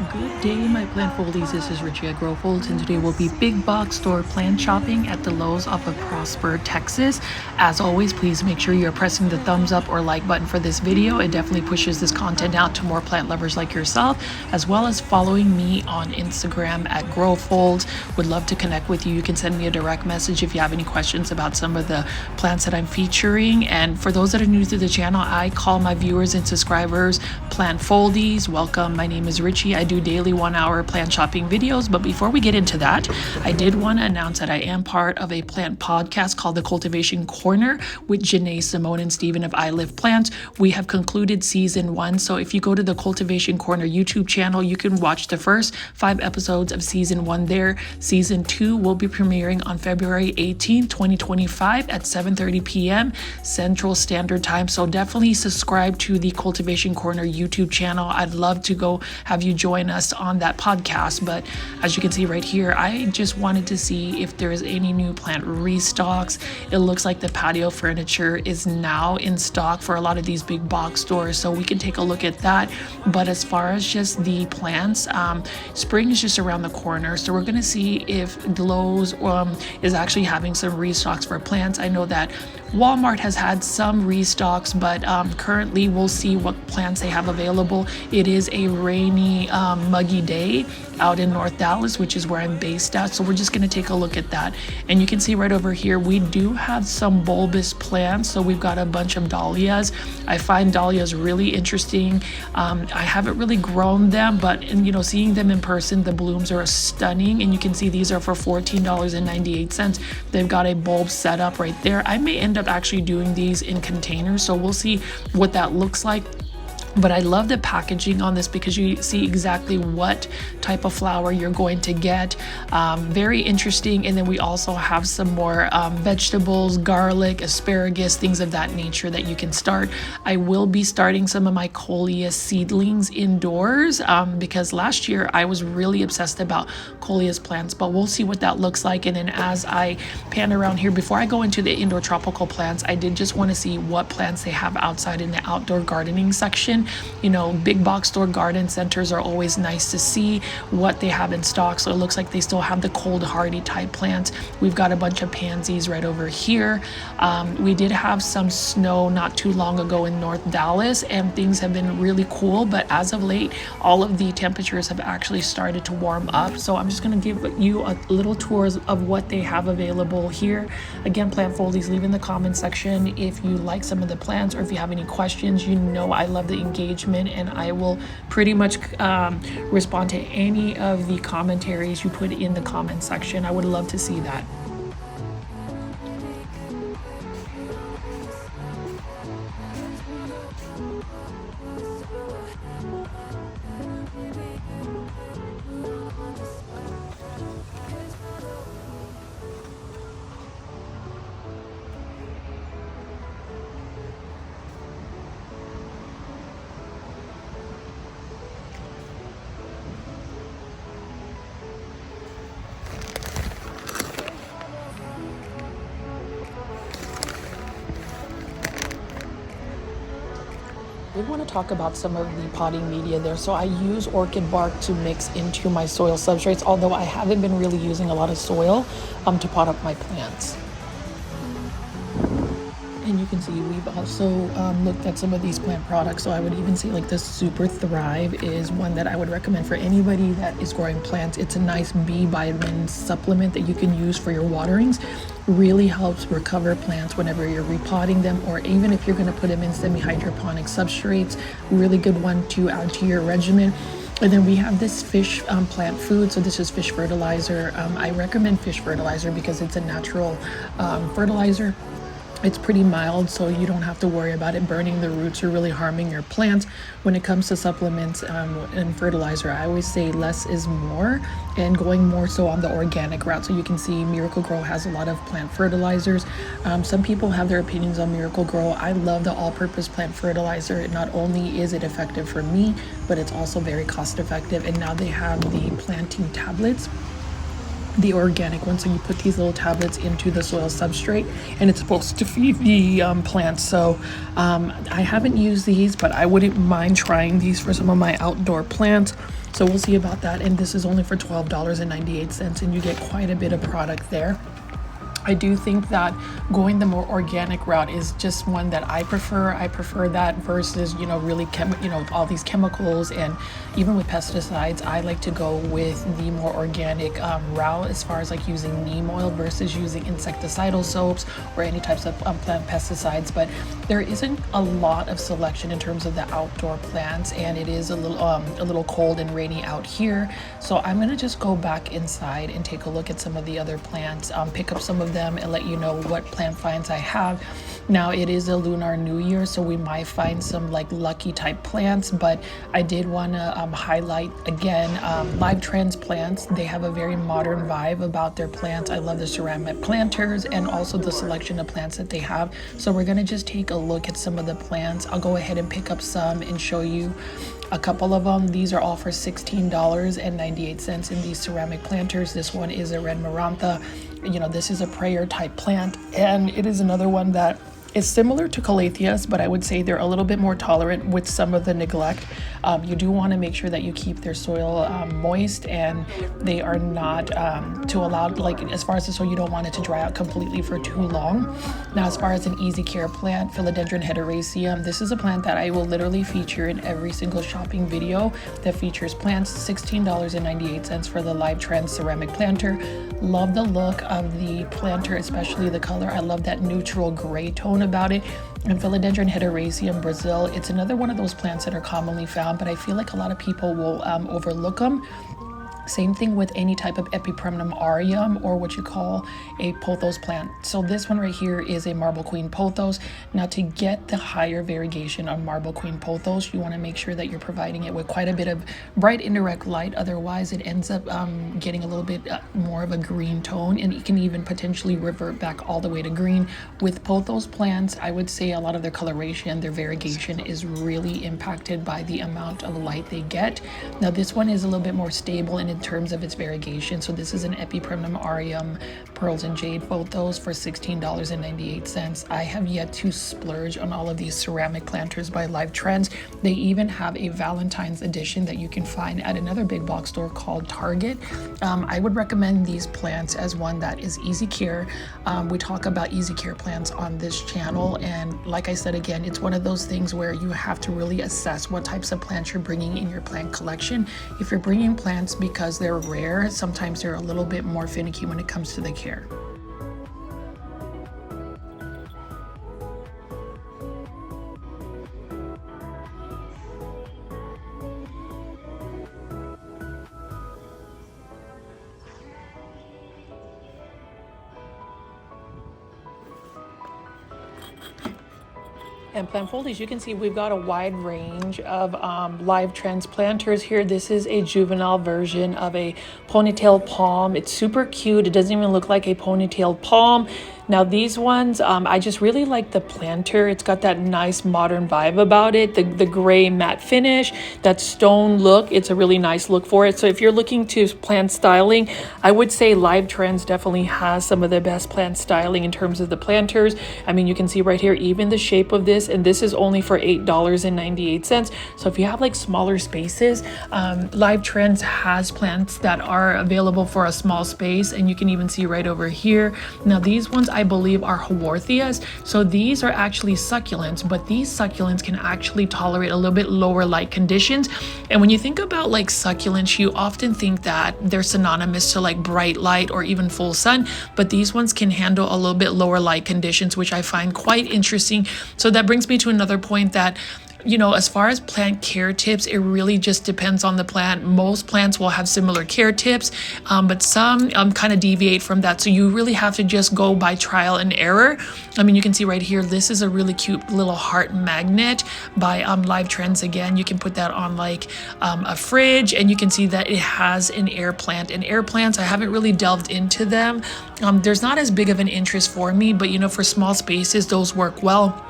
Good day, my plant foldies. This is Richie at Grow Folds, and today we'll be big box store plant shopping at the Lowe's off of Prosper, Texas. As always, please make sure you're pressing the thumbs up or like button for this video. It definitely pushes this content out to more plant lovers like yourself, as well as following me on Instagram at Grow Folds. Would love to connect with you. You can send me a direct message if you have any questions about some of the plants that I'm featuring. And for those that are new to the channel, I call my viewers and subscribers plant foldies. Welcome. My name is Richie. I do daily 1-hour plant shopping videos, but before we get into that, I did want to announce that I am part of a plant podcast called The Cultivation Corner with Janae, Simone, and Steven of I Live Plants. We have concluded season 1, so if you go to the Cultivation Corner YouTube channel, you can watch the first 5 episodes of season 1 there. Season 2 will be premiering on February 18, 2025 at 7:30 p.m. Central Standard Time, so definitely subscribe to the Cultivation Corner YouTube channel. I'd love to go have you join us on that podcast. But as you can see right here, I just wanted to see if there is any new plant restocks. It looks like the patio furniture is now in stock for a lot of these big box stores, so we can take a look at that. But as far as just the plants, spring is just around the corner, so we're going to see if Lowe's is actually having some restocks for plants. I know that Walmart has had some restocks, but currently we'll see what plants they have available. It is a rainy, muggy day out in North Dallas, which is where I'm based at, so we're just going to take a look at that. And you can see right over here we do have some bulbous plants, so we've got a bunch of dahlias. I find dahlias really interesting. I haven't really grown them, but seeing them in person, the blooms are stunning, and you can see these are for $14.98. They've got a bulb set up right there. I may end up actually doing these in containers, so we'll see what that looks like. But I love the packaging on this because you see exactly what type of flower you're going to get. Very interesting. And then we also have some more vegetables, garlic, asparagus, things of that nature that you can start. I will be starting some of my coleus seedlings indoors because last year I was really obsessed about coleus plants, but we'll see what that looks like. And then as I pan around here, before I go into the indoor tropical plants, I did just want to see what plants they have outside in the outdoor gardening section. Big box store garden centers are always nice to see what they have in stock. So it looks like they still have the cold hardy type plants. We've got a bunch of pansies right over here. We did have some snow not too long ago in North Dallas, and things have been really cool, but as of late all of the temperatures have actually started to warm up. So I'm just going to give you a little tour of what they have available here. Again, plant foldies, leave in the comment section if you like some of the plants or if you have any questions. I love the engagement, and I will pretty much respond to any of the commentaries you put in the comment section. I would love to see that. I did want to talk about some of the potting media there. So I use orchid bark to mix into my soil substrates, although I haven't been really using a lot of soil to pot up my plants. And you can see we've also looked at some of these plant products. So I would even say like the Super Thrive is one that I would recommend for anybody that is growing plants. It's a nice B vitamin supplement that you can use for your waterings. Really helps recover plants whenever you're repotting them, or even if you're going to put them in semi-hydroponic substrates. Really good one to add to your regimen. And then we have this fish plant food. So this is fish fertilizer. I recommend fish fertilizer because it's a natural fertilizer. It's pretty mild, so you don't have to worry about it burning the roots or really harming your plants. When it comes to supplements and fertilizer, I always say less is more, and going more so on the organic route. So you can see Miracle Grow has a lot of plant fertilizers. Some people have their opinions on Miracle Grow. I love the all-purpose plant fertilizer. Not only is it effective for me, but it's also very cost effective. And now they have the planting tablets. the organic one. So you put these little tablets into the soil substrate and it's supposed to feed the plants. So I haven't used these, but I wouldn't mind trying these for some of my outdoor plants. So we'll see about that. And this is only for $12.98 and you get quite a bit of product there. I do think that going the more organic route is just one that I prefer. I prefer that versus, you know, really, all these chemicals, and even with pesticides, I like to go with the more organic route as far as like using neem oil versus using insecticidal soaps or any types of plant pesticides. But there isn't a lot of selection in terms of the outdoor plants, and it is a little cold and rainy out here. So I'm gonna just go back inside and take a look at some of the other plants, pick up some of them and let you know what plant finds I have. Now it is a Lunar New Year, so we might find some like lucky type plants, but I did want to highlight again Live Trends plants. They have a very modern vibe about their plants. I love the ceramic planters and also the selection of plants that they have. So we're going to just take a look at some of the plants. I'll go ahead and pick up some and show you a couple of them. These are all for $16.98 in these ceramic planters. This one is a red marantha. You know, this is a prayer type plant, and it is another one that is similar to calatheas, but I would say they're a little bit more tolerant with some of the neglect. You do want to make sure that you keep their soil moist, and they are not too allowed, like as far as the soil, you don't want it to dry out completely for too long. Now, as far as an easy care plant, Philodendron hederaceum, this is a plant that I will literally feature in every single shopping video that features plants. $16.98 for the Live Trends ceramic planter. Love the look of the planter, especially the color. I love that neutral gray tone about it. And Philodendron hederaceum Brazil, it's another one of those plants that are commonly found, but I feel like a lot of people will overlook them. Same thing with any type of Epipremnum aureum, or what you call a pothos plant. So this one right here is a Marble Queen pothos. Now, to get the higher variegation on Marble Queen pothos, you want to make sure that you're providing it with quite a bit of bright indirect light. Otherwise, it ends up getting a little bit more of a green tone, and it can even potentially revert back all the way to green. With pothos plants, I would say a lot of their coloration, their variegation is really impacted by the amount of light they get. Now, this one is a little bit more stable in terms of its variegation. So this is an Epipremnum aureum pearls and jade pothos for $16.98. I have yet to splurge on all of these ceramic planters by Live Trends. They even have a Valentine's edition that you can find at another big box store called Target. I would recommend these plants as one that is easy care. We talk about easy care plants on this channel, and like I said again, it's one of those things where you have to really assess what types of plants you're bringing in your plant collection. If you're bringing plants because they're rare, sometimes they're a little bit more finicky when it comes to the care. And plant foldies, you can see we've got a wide range of Live Trends planters here. This is a juvenile version of a ponytail palm. It's super cute. It doesn't even look like a ponytail palm. Now these ones, I just really like the planter. It's got that nice modern vibe about it. The gray matte finish, that stone look. It's a really nice look for it. So if you're looking to plant styling, I would say Live Trends definitely has some of the best plant styling in terms of the planters. I mean, you can see right here, even the shape of this, and this is only for $8.98. So if you have like smaller spaces, Live Trends has plants that are available for a small space, and you can even see right over here. Now these ones I believe are Haworthias. So these are actually succulents, but these succulents can actually tolerate a little bit lower light conditions. And when you think about like succulents, you often think that they're synonymous to like bright light or even full sun, but these ones can handle a little bit lower light conditions, which I find quite interesting. So that brings me to another point that, you know, as far as plant care tips, it really just depends on the plant. Most plants will have similar care tips, but some kind of deviate from that. So you really have to just go by trial and error. I mean, you can see right here, this is a really cute little heart magnet by Live Trends. Again, you can put that on like a fridge, and you can see that it has an air plant. And air plants, I haven't really delved into them. There's not as big of an interest for me, but you know, for small spaces, those work well.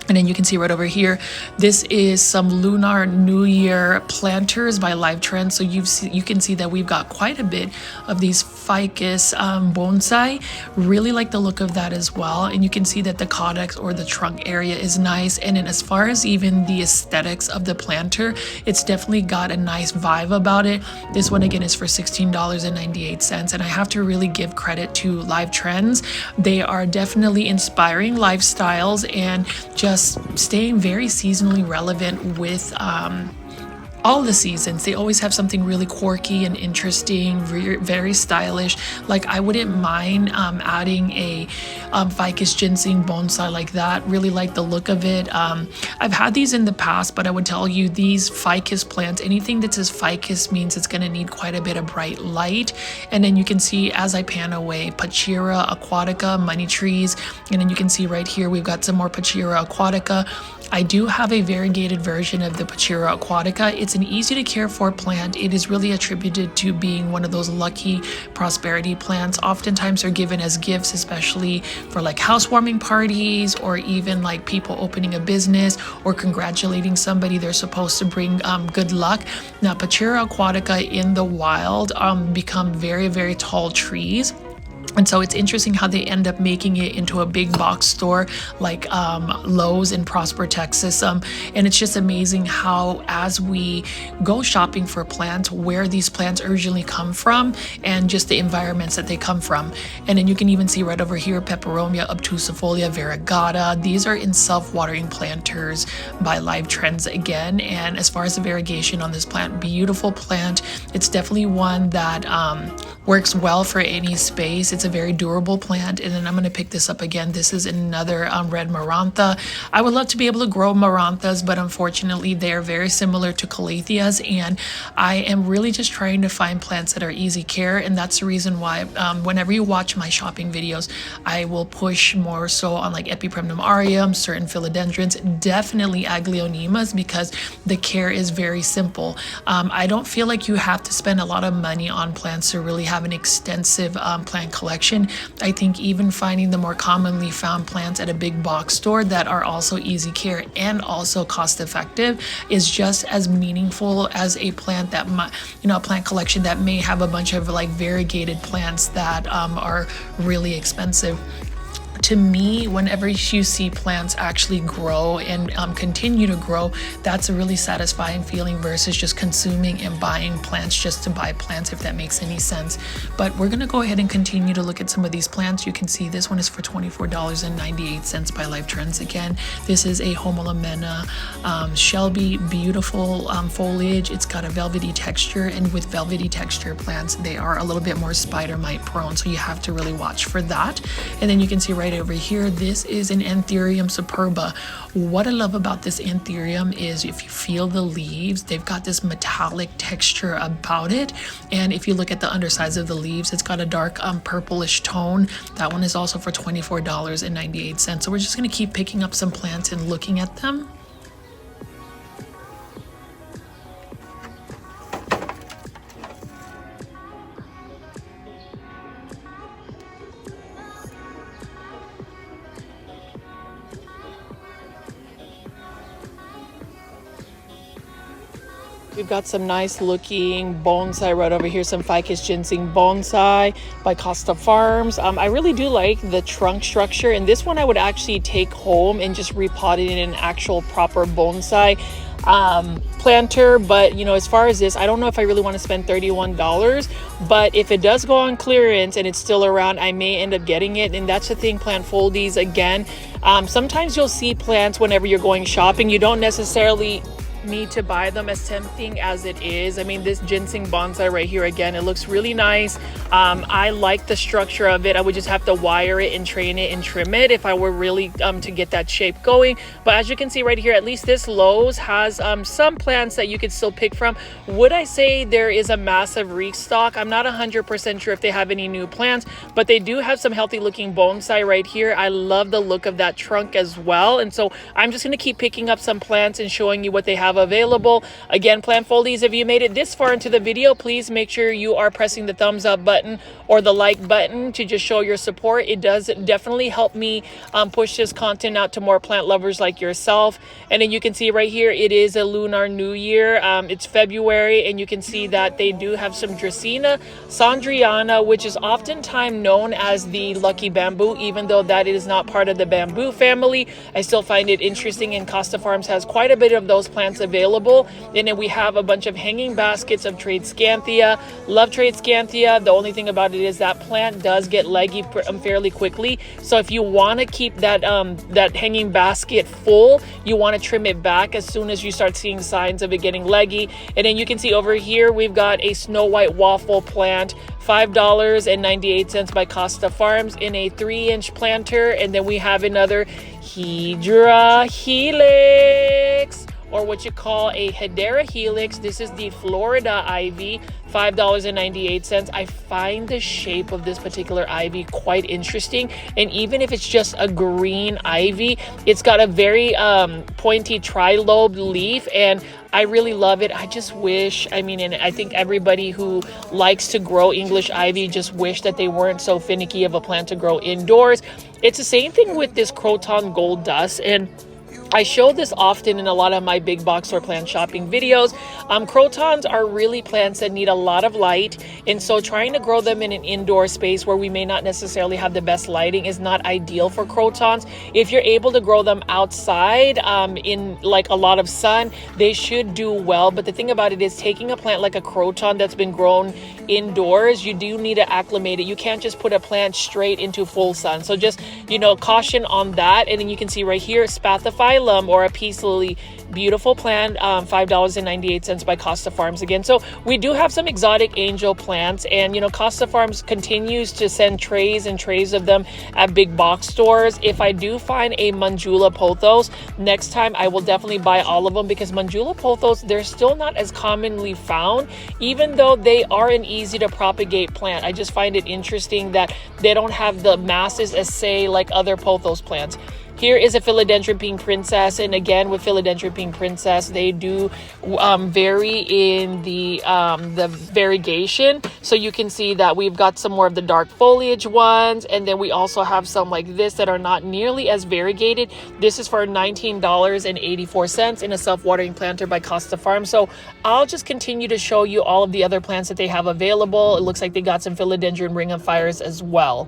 And then you can see right over here, this is some Lunar New Year planters by Live Trends. So you can see that we've got quite a bit of these ficus bonsai. Really like the look of that as well. And you can see that the codex or the trunk area is nice. And then as far as even the aesthetics of the planter, it's definitely got a nice vibe about it. This one again is for $16.98. And I have to really give credit to Live Trends. They are definitely inspiring lifestyles and just staying very seasonally relevant with all the seasons. They always have something really quirky and interesting, very stylish. Like I wouldn't mind adding a ficus ginseng bonsai like that. Really like the look of it. I've had these in the past, but I would tell you these ficus plants, anything that says ficus means it's going to need quite a bit of bright light. And then you can see as I pan away, Pachira aquatica, money trees. And then you can see right here, we've got some more Pachira aquatica. I do have a variegated version of the Pachira aquatica. It's an easy to care for plant. It is really attributed to being one of those lucky prosperity plants. Oftentimes they're given as gifts, especially for like housewarming parties or even like people opening a business or congratulating somebody. They're supposed to bring good luck. Now Pachira aquatica in the wild become very, very tall trees. And so it's interesting how they end up making it into a big box store like Lowe's in Prosper, Texas. And it's just amazing how as we go shopping for plants, where these plants originally come from and just the environments that they come from. And then you can even see right over here, Peperomia obtusifolia variegata. These are in self-watering planters by Live Trends again. And as far as the variegation on this plant, beautiful plant. It's definitely one that works well for any space. It's a very durable plant. And then I'm going to pick this up again. This is another red marantha. I would love to be able to grow maranthas, but unfortunately they're very similar to calatheas, and I am really just trying to find plants that are easy care. And that's the reason why whenever you watch my shopping videos, I will push more so on like Epipremnum aureum, certain philodendrons, definitely Aglaonemas, because the care is very simple. I don't feel like you have to spend a lot of money on plants to really have an extensive plant collection. I think even finding the more commonly found plants at a big box store that are also easy care and also cost effective is just as meaningful as a plant that might, a plant collection that may have a bunch of like variegated plants that are really expensive. To me, whenever you see plants actually grow and continue to grow, that's a really satisfying feeling versus just consuming and buying plants just to buy plants, if that makes any sense. But we're going to go ahead and continue to look at some of these plants. You can see this one is for $24.98 by Live Trends again. This is a Houseplants Shelby, beautiful foliage. It's got a velvety texture, and with velvety texture plants, they are a little bit more spider mite prone, so you have to really watch for that. And then you can see right over here, this is an Anthurium superba. What I love about this Anthurium is if you feel the leaves, they've got this metallic texture about it. And if you look at the undersides of the leaves, it's got a dark purplish tone. That one is also for $24.98. So we're just going to keep picking up some plants and looking at them. We've got some nice looking bonsai right over here, some ficus ginseng bonsai by Costa Farms. I really do like the trunk structure, and this one I would actually take home and just repot it in an actual proper bonsai planter. But as far as this, I don't know if I really want to spend $31, but if it does go on clearance and it's still around, I may end up getting it. And that's the thing, plant foldies again, sometimes you'll see plants whenever you're going shopping, you don't necessarily need to buy them as tempting as it is. I mean, this ginseng bonsai right here, again, it looks really nice. I like the structure of it. I would just have to wire it and train it and trim it if I were really to get that shape going. But as you can see right here, at least this Lowe's has some plants that you could still pick from. Would I say there is a massive restock? I'm not 100% sure if they have any new plants, but they do have some healthy looking bonsai right here. I love the look of that trunk as well. And so I'm just going to keep picking up some plants and showing you what they have have available. Again, plant foldies, if you made it this far into the video, please make sure you are pressing the thumbs up button or the like button to just show your support. It does definitely help me push this content out to more plant lovers like yourself. And then you can see right here, it is a Lunar New Year. It's February, and you can see that they do have some Dracaena Sandriana, which is oftentimes known as the lucky bamboo. Even though that is not part of the bamboo family, I still find it interesting, and Costa Farms has quite a bit of those plants available. And then we have a bunch of hanging baskets of Tradescanthia. Love Tradescanthia. The only thing about it is that plant does get leggy fairly quickly. So if you want to keep that that hanging basket full, you want to trim it back as soon as you start seeing signs of it getting leggy. And then you can see over here, we've got a Snow White waffle plant, $5.98 by Costa Farms in a 3-inch planter. And then we have another Hydra Helix, or what you call a Hedera Helix. This is the Florida ivy, $5.98. I find the shape of this particular ivy quite interesting, and even if it's just a green ivy, it's got a very pointy trilobed leaf, and I really love it. I just wish, and I think everybody who likes to grow English ivy just wish that they weren't so finicky of a plant to grow indoors. It's the same thing with this Croton Gold Dust, and I show this often in a lot of my big box store plant shopping videos. Crotons are really plants that need a lot of light, and so trying to grow them in an indoor space where we may not necessarily have the best lighting is not ideal for crotons. If you're able to grow them outside in like a lot of sun, they should do well. But the thing about it is, taking a plant like a croton that's been grown indoors, you do need to acclimate it. You can't just put a plant straight into full sun. So just, caution on that. And then you can see right here, Spathiphyllum, or a peace lily, beautiful plant, $5.98 by Costa Farms again. So we do have some exotic angel plants, and Costa Farms continues to send trays and trays of them at big box stores. If I do find a Manjula pothos next time, I will definitely buy all of them, because Manjula pothos, they're still not as commonly found, even though they are an easy to propagate plant. I just find it interesting that they don't have the masses as, say, like other pothos plants. Here is a Philodendron Pink Princess, and again with Philodendron Pink Princess, they do vary in the variegation. So you can see that we've got some more of the dark foliage ones, and then we also have some like this that are not nearly as variegated. This is for $19.84 in a self-watering planter by Costa Farms. So I'll just continue to show you all of the other plants that they have available. It looks like they got some Philodendron Ring of Fires as well.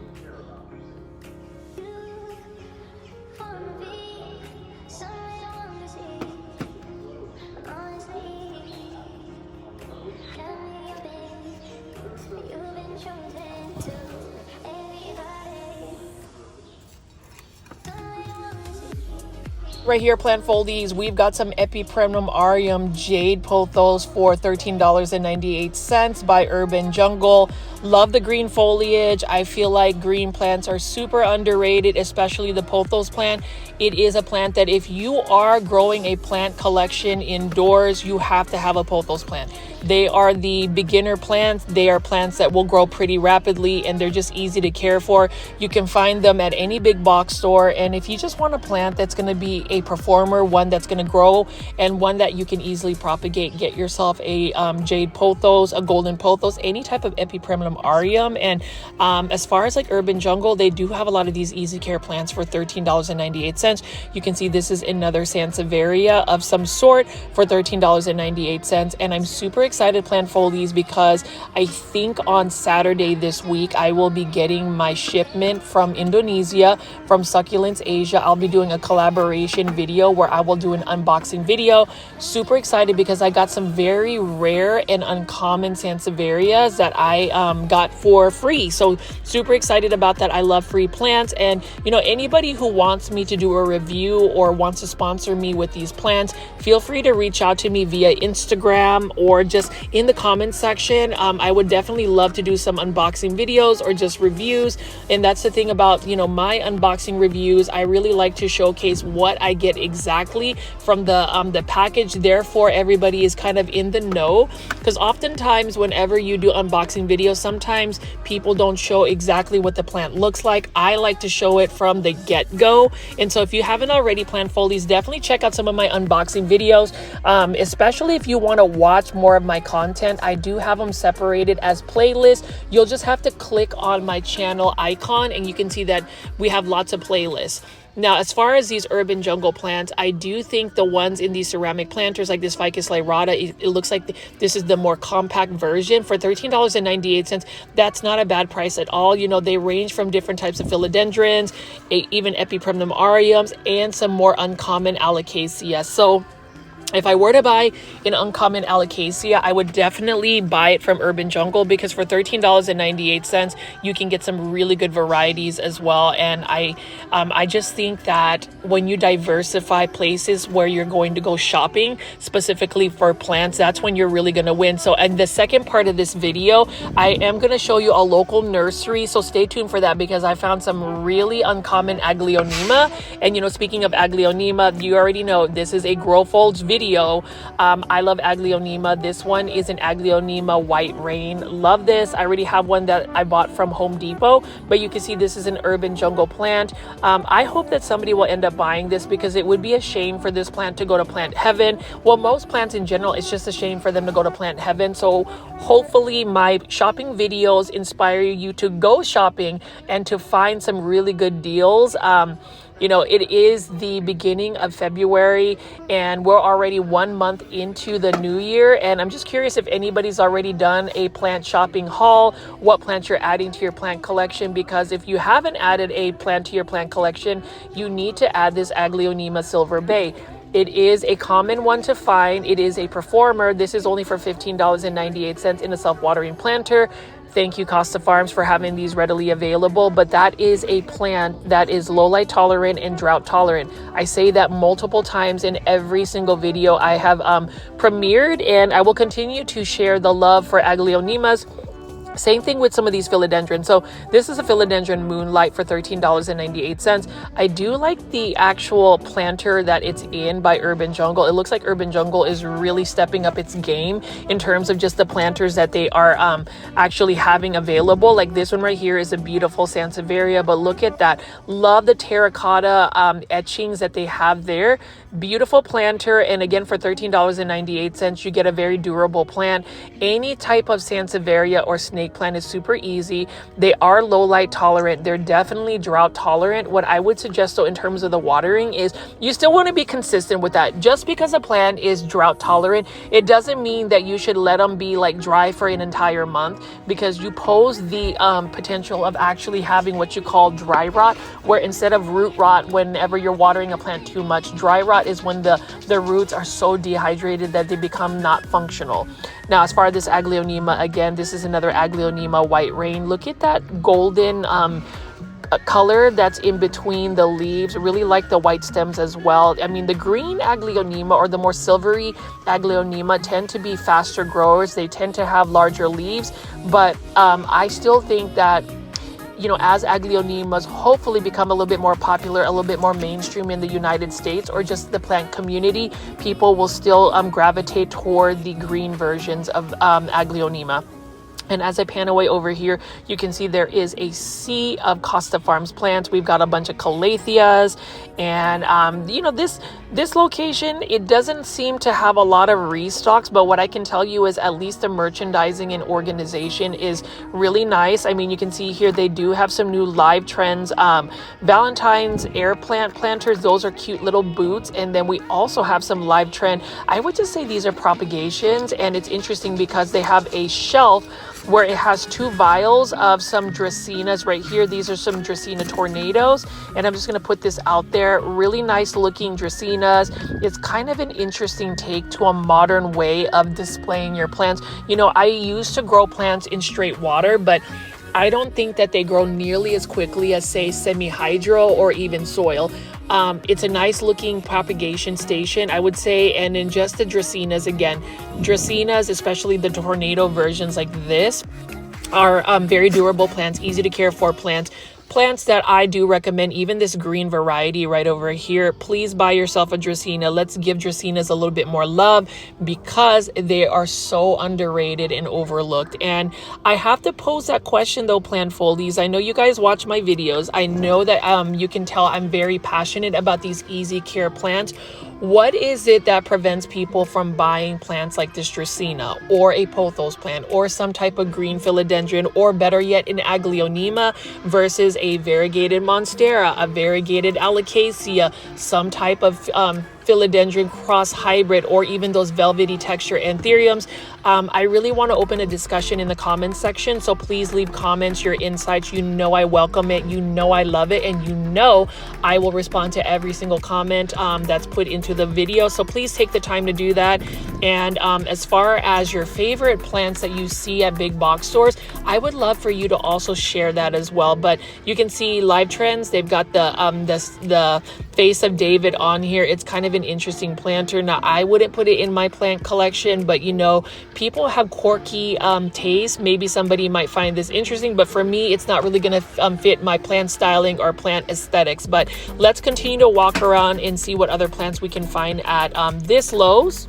Right here, plant foldies, we've got some Epipremnum aureum jade pothos for $13.98 by Urban Jungle. Love the green foliage. I feel like green plants are super underrated, especially the pothos plant. It is a plant that if you are growing a plant collection indoors, you have to have a pothos plant. They are the beginner plants. They are plants that will grow pretty rapidly, and they're just easy to care for. You can find them at any big box store, and if you just want a plant that's going to be a performer, one that's going to grow, and one that you can easily propagate, get yourself a jade pothos, a golden pothos, any type of Epipremnum aureum. And as far as like Urban Jungle, they do have a lot of these easy care plants for $13.98. You can see this is another Sansevieria of some sort for $13.98, and I'm super excited plant foldies because I think on Saturday this week I will be getting my shipment from Indonesia, from Succulents Asia. I'll be doing a collaboration video where I will do an unboxing video. Super excited because I got some very rare and uncommon Sansevierias that I got for free. So super excited about that. I love free plants, and anybody who wants me to do a review or wants to sponsor me with these plants, feel free to reach out to me via Instagram or just just in the comments section. I would definitely love to do some unboxing videos or just reviews. And that's the thing about, you know, my unboxing reviews. I really like to showcase what I get exactly from the package. Therefore, everybody is kind of in the know, because oftentimes whenever you do unboxing videos, sometimes people don't show exactly what the plant looks like. I like to show it from the get-go. And so if you haven't already, plant foldies, definitely check out some of my unboxing videos, especially if you want to watch more of my content. I do have them separated as playlists. You'll just have to click on my channel icon and you can see that we have lots of playlists. Now, as far as these urban jungle plants, I do think the ones in these ceramic planters like this Ficus lyrata, it looks like this is the more compact version for $13.98. That's not a bad price at all. You know, they range from different types of philodendrons, even Epipremnum aureums, and some more uncommon alocasia. So if I were to buy an uncommon alocasia, I would definitely buy it from Urban Jungle, because for $13.98, you can get some really good varieties as well. And I just think that when you diversify places where you're going to go shopping, specifically for plants, that's when you're really going to win. So in the second part of this video, I am going to show you a local nursery. So stay tuned for that, because I found some really uncommon Aglaonema. And, you know, speaking of Aglaonema, you already know this is a Grow Folds video. I love Aglaonema. This one is an Aglaonema White Rain. Love this. I already have one that I bought from Home Depot, but you can see this is an urban jungle plant. I hope that somebody will end up buying this, because it would be a shame for this plant to go to plant heaven. Well, most plants in general, it's just a shame for them to go to plant heaven. So hopefully my shopping videos inspire you to go shopping and to find some really good deals. You know, it is the beginning of February and we're already 1 month into the new year. And I'm just curious if anybody's already done a plant shopping haul, what plants you're adding to your plant collection, because if you haven't added a plant to your plant collection, you need to add this Aglaonema Silver Bay. It is a common one to find. It is a performer. This is only for $15.98 in a self-watering planter. Thank you, Costa Farms, for having these readily available. But that is a plant that is low light tolerant and drought tolerant. I say that multiple times in every single video I have premiered, and I will continue to share the love for Aglaonemas. Same thing with some of these philodendrons. So this is a philodendron Moonlight for $13.98. I do like the actual planter that it's in by Urban Jungle. It looks like Urban Jungle is really stepping up its game in terms of just the planters that they are actually having available. Like this one right here is a beautiful Sansevieria, but look at that. Love the terracotta etchings that they have there. Beautiful planter, and again for $13.98 you get a very durable plant. Any type of Sansevieria or snake plant is super easy. They are low light tolerant. They're definitely drought tolerant. What I would suggest though in terms of the watering is you still want to be consistent with that. Just because a plant is drought tolerant, it doesn't mean that you should let them be like dry for an entire month, because you pose the potential of actually having what you call dry rot, where instead of root rot whenever you're watering a plant too much, dry rot is when the roots are so dehydrated that they become not functional. Now, as far as this Aglaonema, again, this is another Aglaonema White Rain. Look at that golden color that's in between the leaves. Really like the white stems as well. I mean, the green Aglaonema or the more silvery Aglaonema tend to be faster growers. They tend to have larger leaves, but I still think that, you know, as Aglaonemas hopefully become a little bit more popular, a little bit more mainstream in the United States or just the plant community, people will still gravitate toward the green versions of Aglaonema. And as I pan away over here, you can see there is a sea of Costa Farms plants. We've got a bunch of Calatheas, and you know, this location, it doesn't seem to have a lot of restocks, but what I can tell you is at least the merchandising and organization is really nice. I mean, you can see here they do have some new live trends. Valentine's air plant planters, those are cute little boots. And then we also have some live trend. I would just say these are propagations, and it's interesting because they have a shelf where it has 2 vials of some Dracaenas right here. These are some Dracaena tornadoes, and I'm just going to put this out there. Really nice looking Dracaenas. It's kind of an interesting take to a modern way of displaying your plants. You know, I used to grow plants in straight water, but I don't think that they grow nearly as quickly as, say, semi-hydro or even soil. It's a nice looking propagation station, I would say. And then just the Dracaenas, again, Dracaenas, especially the tornado versions like this, are very durable plants, easy to care for plants that I do recommend. Even this green variety right over here, please buy yourself a Dracaena. Let's give Dracaenas a little bit more love because they are so underrated and overlooked. And I have to pose that question though, plant foldies. I know you guys watch my videos. I know that you can tell I'm very passionate about these easy care plants. What is it that prevents people from buying plants like this Dracaena or a pothos plant or some type of green philodendron, or better yet, an Aglaonema versus a variegated monstera, a variegated alocasia, some type of philodendron cross hybrid, or even those velvety texture anthuriums? I really want to open a discussion in the comments section, so please leave comments, your insights. You know I welcome it, you know I love it, and you know I will respond to every single comment that's put into the video. So please take the time to do that. And as far as your favorite plants that you see at big box stores, I would love for you to also share that as well. But you can see Live Trends, they've got the face of David on here. It's kind of an interesting planter. Now, I wouldn't put it in my plant collection, but you know, people have quirky taste. Maybe somebody might find this interesting, but for me, it's not really going to fit my plant styling or plant aesthetics. But let's continue to walk around and see what other plants we can find at this Lowe's.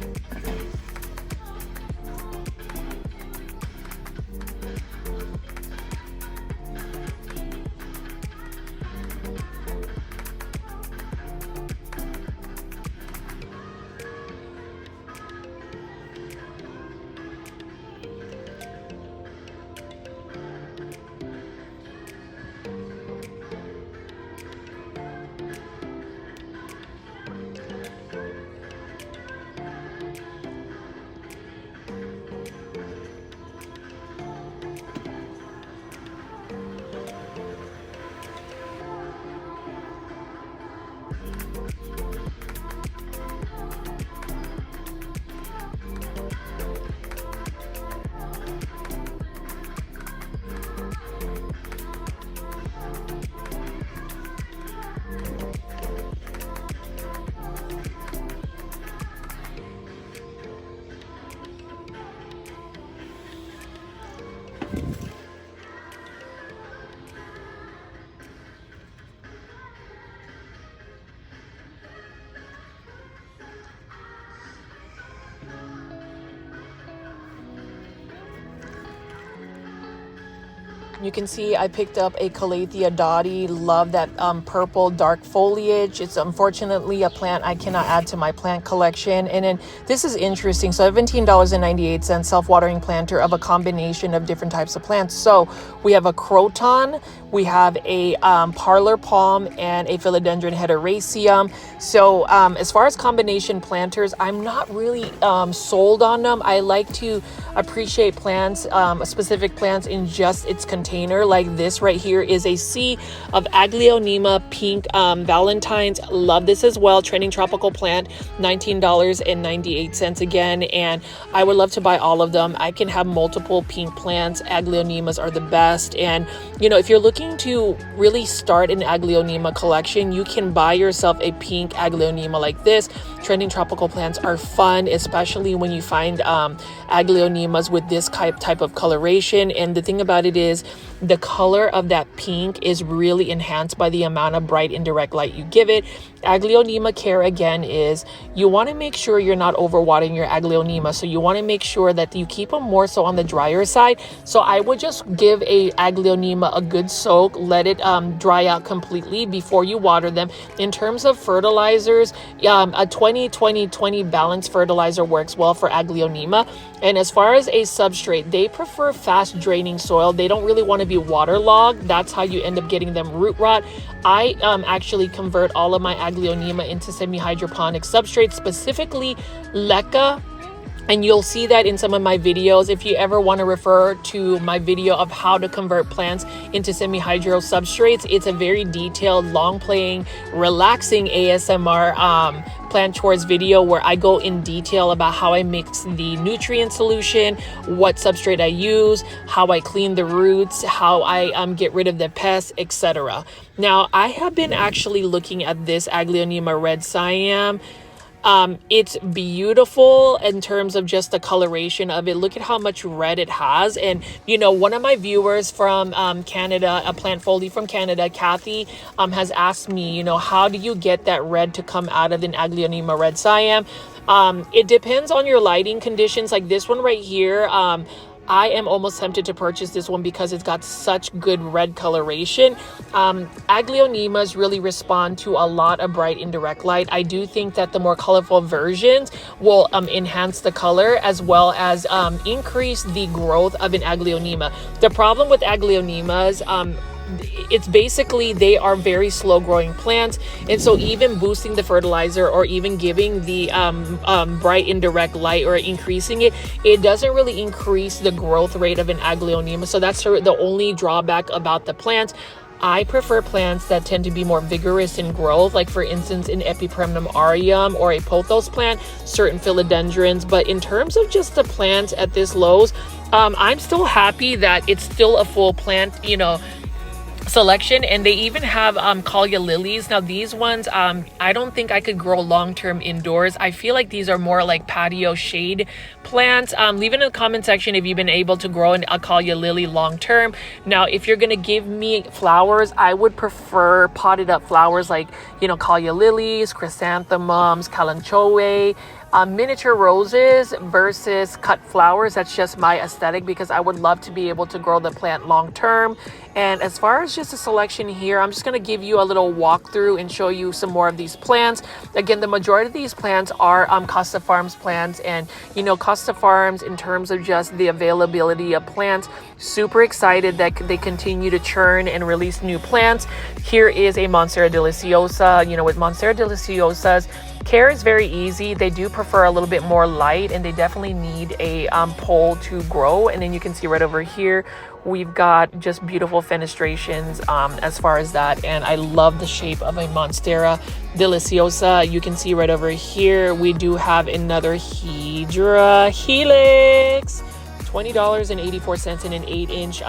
You can see I picked up a Calathea dotty. Love that purple dark foliage. It's unfortunately a plant I cannot add to my plant collection. And then this is interesting. So $17.98 self-watering planter of a combination of different types of plants. So we have a croton, we have a parlor palm, and a philodendron heteroraceum. So as far as combination planters, I'm not really sold on them. I like to appreciate plants, specific plants in just its container. Like this right here is a sea of Aglaonema pink Valentines. Love this as well. Trending tropical plant, $19.98 again. And I would love to buy all of them. I can have multiple pink plants. Aglaonemas are the best. And you know, if you're looking to really start an Aglaonema collection, you can buy yourself a pink Aglaonema like this. Trending tropical plants are fun, especially when you find Aglaonemas with this type of coloration. And the thing about it is, the color of that pink is really enhanced by the amount of bright indirect light you give it. Aglaonema care again is you want to make sure you're not overwatering your Aglaonema. So you want to make sure that you keep them more so on the drier side. So I would just give a Aglaonema a good soak, let it dry out completely before you water them. In terms of fertilizers, a 20-20-20 balanced fertilizer works well for Aglaonema. And as far as a substrate, they prefer fast draining soil. They don't really want to be waterlogged. That's how you end up getting them root rot. I actually convert all of my Aglaonema into semi-hydroponic substrates, specifically leca And you'll see that in some of my videos. If you ever want to refer to my video of how to convert plants into semi-hydro substrates, it's a very detailed, long playing, relaxing ASMR plant chores video where I go in detail about how I mix the nutrient solution, what substrate I use, how I clean the roots, how I get rid of the pests, etc. Now, I have been actually looking at this Aglaonema red siam. It's beautiful in terms of just the coloration of it. Look at how much red it has. And you know, one of my viewers from Canada, a plant foldie from Canada, Kathy, has asked me, you know, how do you get that red to come out of an Aglaonema red siam? It depends on your lighting conditions. Like this one right here, I am almost tempted to purchase this one because it's got such good red coloration. Aglaonemas really respond to a lot of bright indirect light. I do think that the more colorful versions will enhance the color as well as increase the growth of an Aglaonema. The problem with Aglaonemas, it's basically they are very slow growing plants, and so even boosting the fertilizer or even giving the bright indirect light or increasing it doesn't really increase the growth rate of an Aglaonema. So that's the only drawback about the plants. I prefer plants that tend to be more vigorous in growth, like for instance an Epipremnum aureum or a pothos plant, certain philodendrons. But in terms of just the plants at this Lowe's, I'm still happy that it's still a full plant, you know, selection. And they even have Collia lilies. Now these ones, I don't think I could grow long-term indoors. I feel like these are more like patio shade plants. Leave it in the comment section if you've been able to grow a Collia lily long-term. Now if you're gonna give me flowers, I would prefer potted up flowers like, you know, Collia lilies, chrysanthemums, kalanchoe, miniature roses versus cut flowers. That's just my aesthetic because I would love to be able to grow the plant long term. And as far as just a selection here, I'm just going to give you a little walkthrough and show you some more of these plants. Again, the majority of these plants are Costa Farms plants, and you know, Costa Farms, in terms of just the availability of plants, super excited that they continue to churn and release new plants. Here is a Monstera deliciosa. You know, with Monstera deliciosas, care is very easy. They do prefer a little bit more light, and they definitely need a pole to grow. And then you can see right over here, we've got just beautiful fenestrations as far as that. And I love the shape of a Monstera deliciosa. You can see right over here, we do have another Hydra Helix, $20.84 in an 8-inch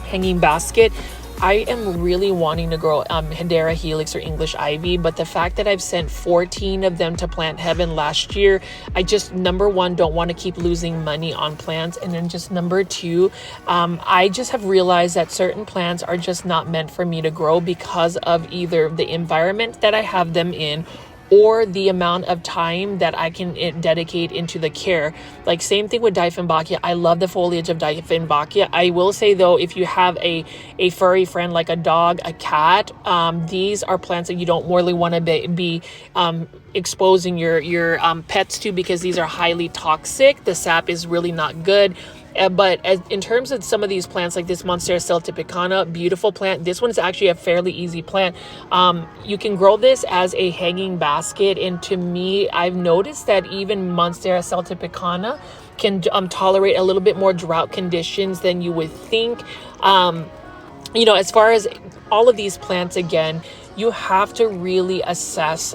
hanging basket. I am really wanting to grow Hedera Helix or English Ivy, but the fact that I've sent 14 of them to Plant Heaven last year, I just, number one, don't want to keep losing money on plants. And then just number two, I just have realized that certain plants are just not meant for me to grow because of either the environment that I have them in or the amount of time that I can dedicate into the care. Like same thing with Dieffenbachia. I love the foliage of Dieffenbachia. I will say though, if you have a furry friend like a dog, a cat, these are plants that you don't really want to be exposing your pets to because these are highly toxic. The sap is really not good. But in terms of some of these plants, like this Monstera celtipicana, beautiful plant. This one is actually a fairly easy plant. You can grow this as a hanging basket. And to me, I've noticed that even Monstera celtipicana can tolerate a little bit more drought conditions than you would think. You know, as far as all of these plants, again, you have to really assess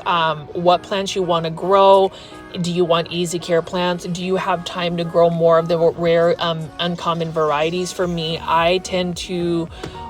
what plants you want to grow. Do you want easy care plants? Do you have time to grow more of the rare, uncommon varieties? For me, I tend to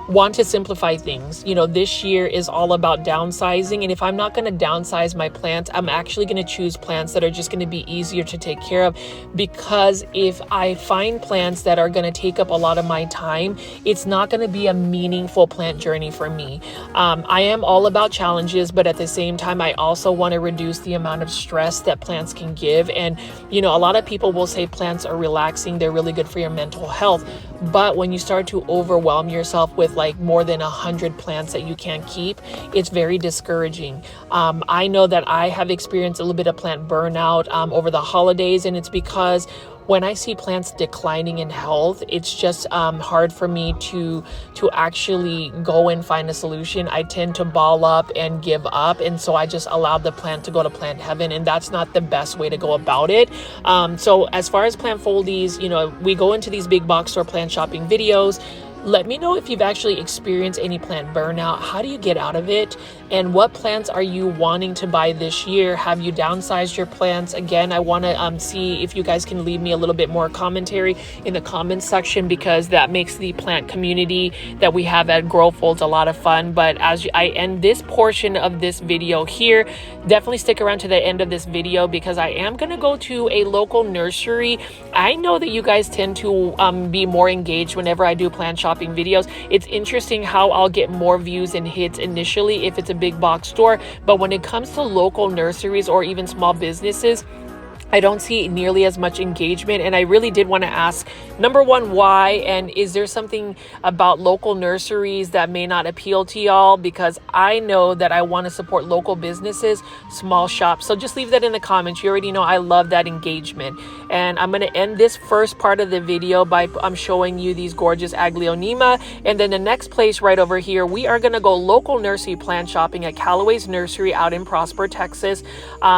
want to simplify things. You know, this year is all about downsizing. And if I'm not going to downsize my plants, I'm actually going to choose plants that are just going to be easier to take care of. Because if I find plants that are going to take up a lot of my time, it's not going to be a meaningful plant journey for me. I am all about challenges, but at the same time, I also want to reduce the amount of stress that plants can give. And, you know, a lot of people will say plants are relaxing. They're really good for your mental health. But when you start to overwhelm yourself with like more than 100 plants that you can't keep, it's very discouraging. I know that I have experienced a little bit of plant burnout over the holidays, and it's because when I see plants declining in health, it's just hard for me to actually go and find a solution. I tend to ball up and give up, and so I just allowed the plant to go to plant heaven, and that's not the best way to go about it. So as far as plant foldies, you know, we go into these big box store plant shopping videos. Let me know if you've actually experienced any plant burnout. How do you get out of it? And what plants are you wanting to buy this year? Have you downsized your plants? Again, I want to see if you guys can leave me a little bit more commentary in the comments section, because that makes the plant community that we have at GrowFolds a lot of fun. But as I end this portion of this video here, definitely stick around to the end of this video, because I am going to go to a local nursery. I know that you guys tend to be more engaged whenever I do plant shopping videos. It's interesting how I'll get more views and hits initially if it's a big box store, but when it comes to local nurseries or even small businesses, I don't see nearly as much engagement. And I really did want to ask, number one, why? And is there something about local nurseries that may not appeal to y'all? Because I know that I want to support local businesses, small shops. So just leave that in the comments. You already know I love that engagement. And I'm going to end this first part of the video by showing you these gorgeous Aglaonema. And then the next place right over here, we are going to go local nursery plant shopping at Callaway's Nursery out in Prosper, Texas.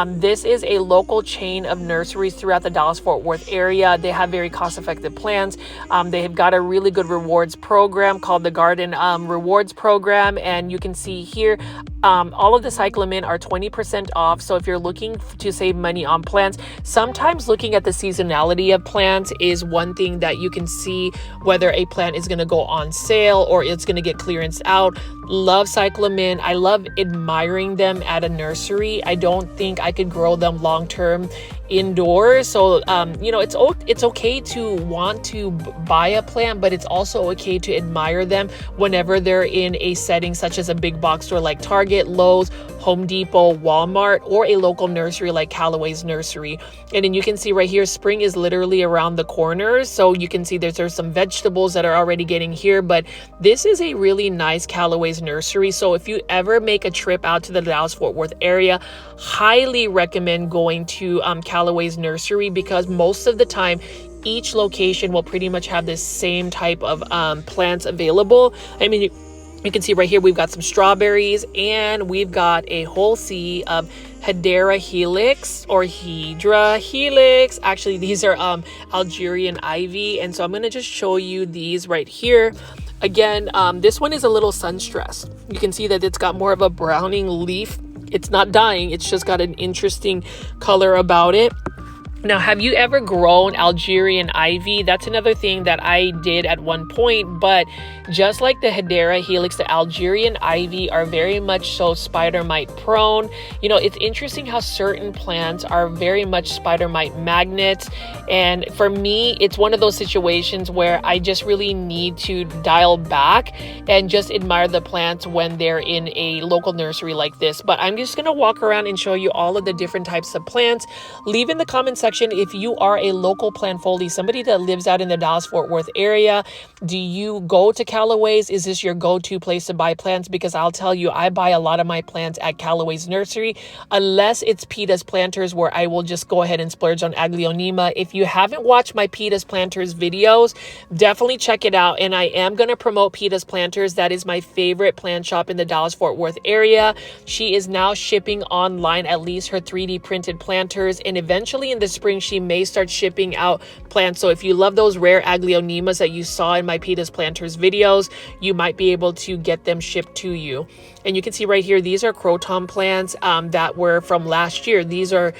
This is a local chain of nurseries throughout the Dallas-Fort Worth area. They have very cost-effective plans. They have got a really good rewards program called the Garden Rewards Program, and you can see here all of the cyclamen are 20% off. So if you're looking to save money on plants, sometimes looking at the seasonality of plants is one thing that you can see whether a plant is going to go on sale or it's going to get clearanced out. Love cyclamen. I love admiring them at a nursery. I don't think I could grow them long term indoors. So you know, it's okay to want to buy a plant, but it's also okay to admire them whenever they're in a setting such as a big box store like Target, Lowe's, Home Depot, Walmart, or a local nursery like Callaway's Nursery. And then you can see right here, spring is literally around the corner. So you can see there's some vegetables that are already getting here, but this is a really nice Callaway's Nursery. So if you ever make a trip out to the Dallas-Fort Worth area, highly recommend going to Callaway's Nursery, because most of the time each location will pretty much have the same type of plants available. I mean, you can see right here, we've got some strawberries and we've got a whole sea of Hedera helix or Hydra helix. Actually, these are Algerian ivy. And so I'm going to just show you these right here. Again, this one is a little sun stressed. You can see that it's got more of a browning leaf. It's not dying. It's just got an interesting color about it. Now, have you ever grown Algerian ivy? That's another thing that I did at one point, but just like the Hedera helix, the Algerian ivy are very much so spider mite prone. You know, it's interesting how certain plants are very much spider mite magnets. And for me, it's one of those situations where I just really need to dial back and just admire the plants when they're in a local nursery like this. But I'm just going to walk around and show you all of the different types of plants. Leave in the comment section if you are a local plant foldie, somebody that lives out in the Dallas-Fort Worth area. Do you go to Callaway's? Is this your go-to place to buy plants? Because I'll tell you, I buy a lot of my plants at Callaway's Nursery, unless it's Peeta's Planters, where I will just go ahead and splurge on Aglaonema. If you haven't watched my Peeta's Planters videos, definitely check it out. And I am going to promote Peeta's Planters. That is my favorite plant shop in the Dallas-Fort Worth area. She is now shipping online at least her 3D printed planters, and eventually in the spring she may start shipping out plants. So if you love those rare Aglaonemas that you saw in my Peeta's Planters videos, you might be able to get them shipped to you. And you can see right here, these are croton plants that were from last year. These are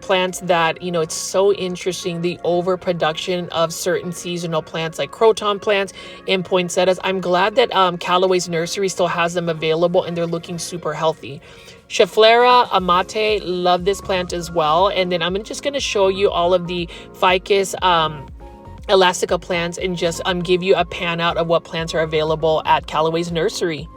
plants that, you know, it's so interesting, the overproduction of certain seasonal plants like croton plants and poinsettias. I'm glad that Callaway's Nursery still has them available and they're looking super healthy. Schefflera amate, love this plant as well. And then I'm just going to show you all of the ficus elastica plants and just give you a pan out of what plants are available at Callaway's Nursery.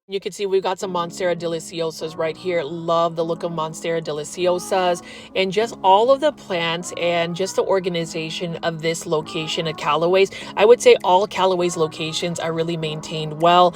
You can see we've got some Monstera deliciosas right here. Love the look of Monstera deliciosas, and just all of the plants and just the organization of this location at Callaway's. I would say all Callaway's locations are really maintained well.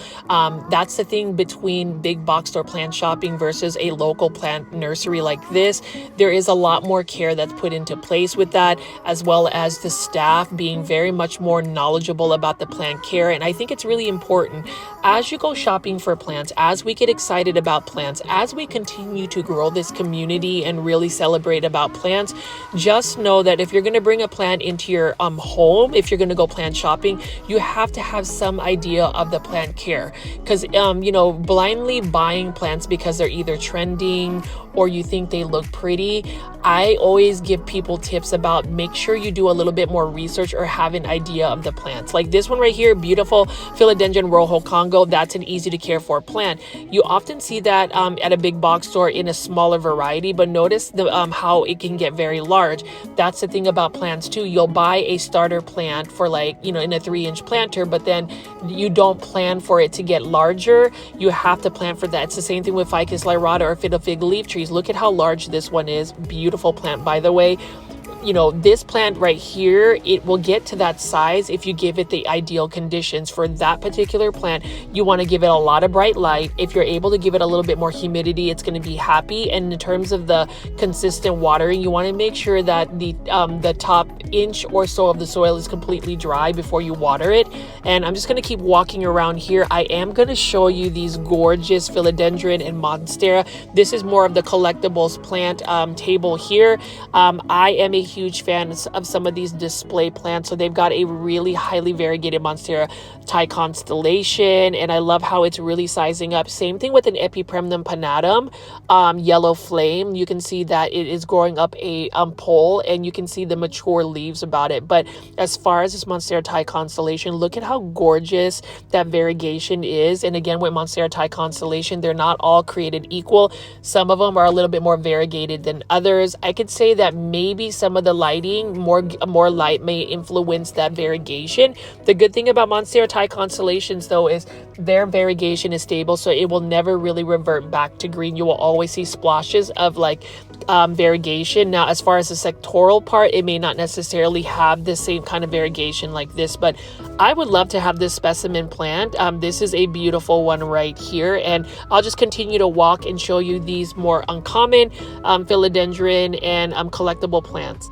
That's the thing between big box store plant shopping versus a local plant nursery like this. There is a lot more care that's put into place with that, as well as the staff being very much more knowledgeable about the plant care. And I think it's really important as you go shopping for plants, as we get excited about plants, as we continue to grow this community and really celebrate about plants, just know that if you're going to bring a plant into your home, if you're going to go plant shopping, you have to have some idea of the plant care. Because blindly buying plants because they're either trending or you think they look pretty, I always give people tips about make sure you do a little bit more research or have an idea of the plants. Like this one right here, beautiful Philodendron Rojo Congo. That's an easy to care for plant. You often see that at a big box store in a smaller variety, but notice the how it can get very large. That's the thing about plants too. You'll buy a starter plant for in a 3-inch planter, but then you don't plan for it to get larger. You have to plan for that. It's the same thing with Ficus lyrata or fiddle fig leaf trees. Look at how large this one is. Beautiful plant, by the way. This plant right here, it will get to that size if you give it the ideal conditions. For that particular plant, you want to give it a lot of bright light. If you're able to give it a little bit more humidity, it's going to be happy. And in terms of the consistent watering, you want to make sure that the top inch or so of the soil is completely dry before you water it. And I'm just going to keep walking around here. I am going to show you these gorgeous philodendron and monstera. This is more of the collectibles plant table here. I am a huge fan of some of these display plants. So they've got a really highly variegated Monstera Thai constellation, and I love how it's really sizing up. Same thing with an Epipremnum panatum, yellow flame. You can see that it is growing up a pole, and you can see the mature leaves about it. But as far as this Monstera Thai constellation, look at how gorgeous that variegation is. And again, with Monstera Thai constellation, they're not all created equal. Some of them are a little bit more variegated than others. I could say that maybe some of the lighting, more light may influence that variegation. The good thing about Monstera Thai constellations though is their variegation is stable, so it will never really revert back to green. You will always see splashes of variegation. Now, as far as the sectoral part, it may not necessarily have the same kind of variegation like this, but I would love to have this specimen plant. This is a beautiful one right here, and I'll just continue to walk and show you these more uncommon philodendron and collectible plants.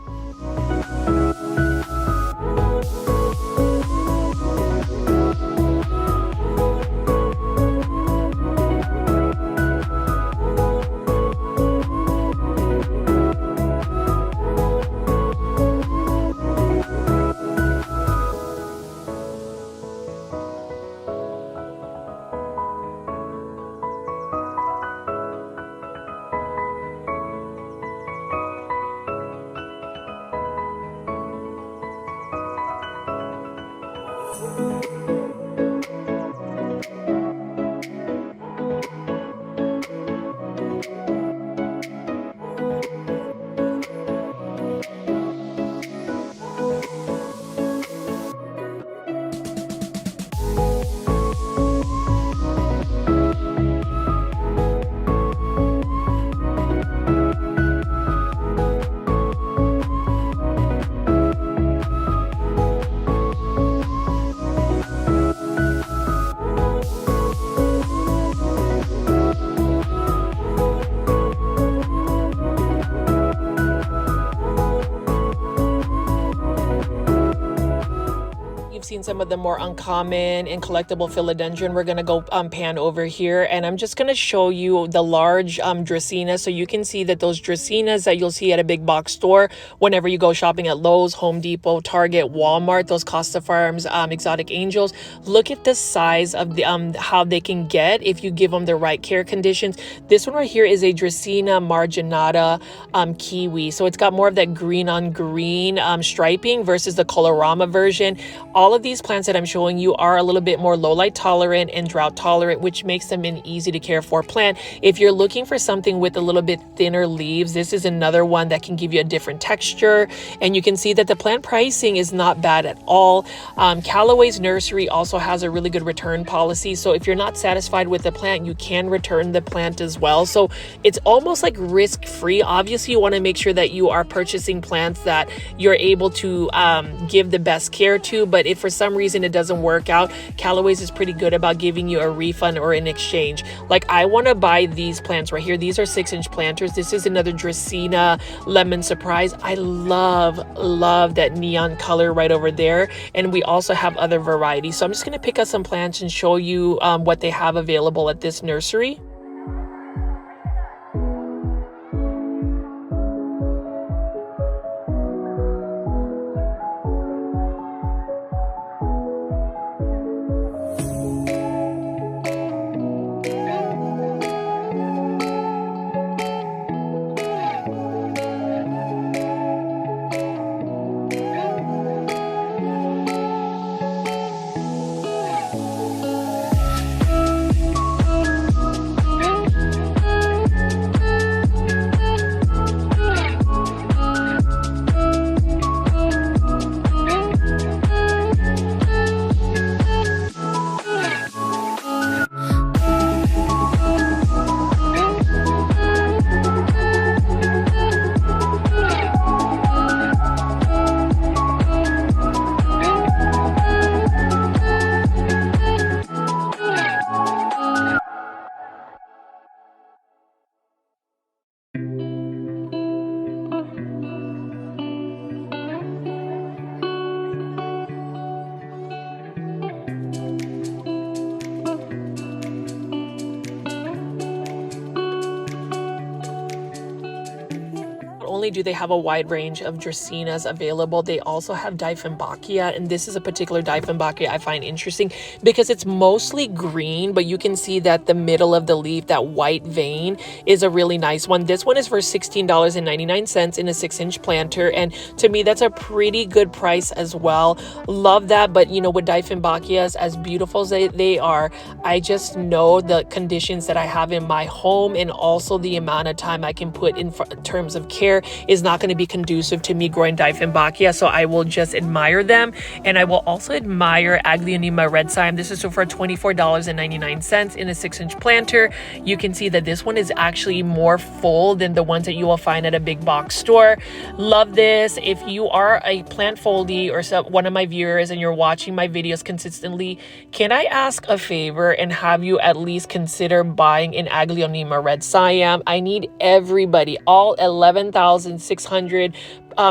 Seen some of the more uncommon and collectible philodendron. We're gonna go pan over here, and I'm just gonna show you the large dracaena, so you can see that those dracaenas that you'll see at a big box store whenever you go shopping at Lowe's, Home Depot, Target, Walmart, those Costa Farms exotic angels. Look at the size of the how they can get if you give them the right care conditions. This one right here is a Dracaena marginata kiwi, so it's got more of that green on green striping versus the Colorama version. All of these plants that I'm showing you are a little bit more low light tolerant and drought tolerant, which makes them an easy to care for plant. If you're looking for something with a little bit thinner leaves, this is another one that can give you a different texture. And you can see that the plant pricing is not bad at all. Callaway's Nursery also has a really good return policy. So if you're not satisfied with the plant, you can return the plant as well. So it's almost like risk-free. Obviously, you want to make sure that you are purchasing plants that you're able to give the best care to. But if for some reason it doesn't work out, Callaway's is pretty good about giving you a refund or an exchange. Like I want to buy these plants right here. These are 6-inch planters. This is another Dracaena Lemon Surprise. I love that neon color right over there. And we also have other varieties. So I'm just going to pick up some plants and show you what they have available at this nursery. Only do they have a wide range of Dracaenas available, they also have Dieffenbachia, and this is a particular Dieffenbachia I find interesting because it's mostly green, but you can see that the middle of the leaf, that white vein, is a really nice one. This one is for $16.99 in a 6-inch planter, and to me that's a pretty good price as well. Love that. But you know, with Dieffenbachias, as beautiful as they are, I just know the conditions that I have in my home and also the amount of time I can put in terms of care is not going to be conducive to me growing Dieffenbachia. So I will just admire them. And I will also admire Aglaonema red cyme. This is for $24.99 in a 6-inch planter. You can see that this one is actually more full than the ones that you will find at a big box store. Love this. If you are a plant foldie or one of my viewers and you're watching my videos consistently, can I ask a favor and have you at least consider buying an Aglaonema red cyme? I need everybody, all 11,600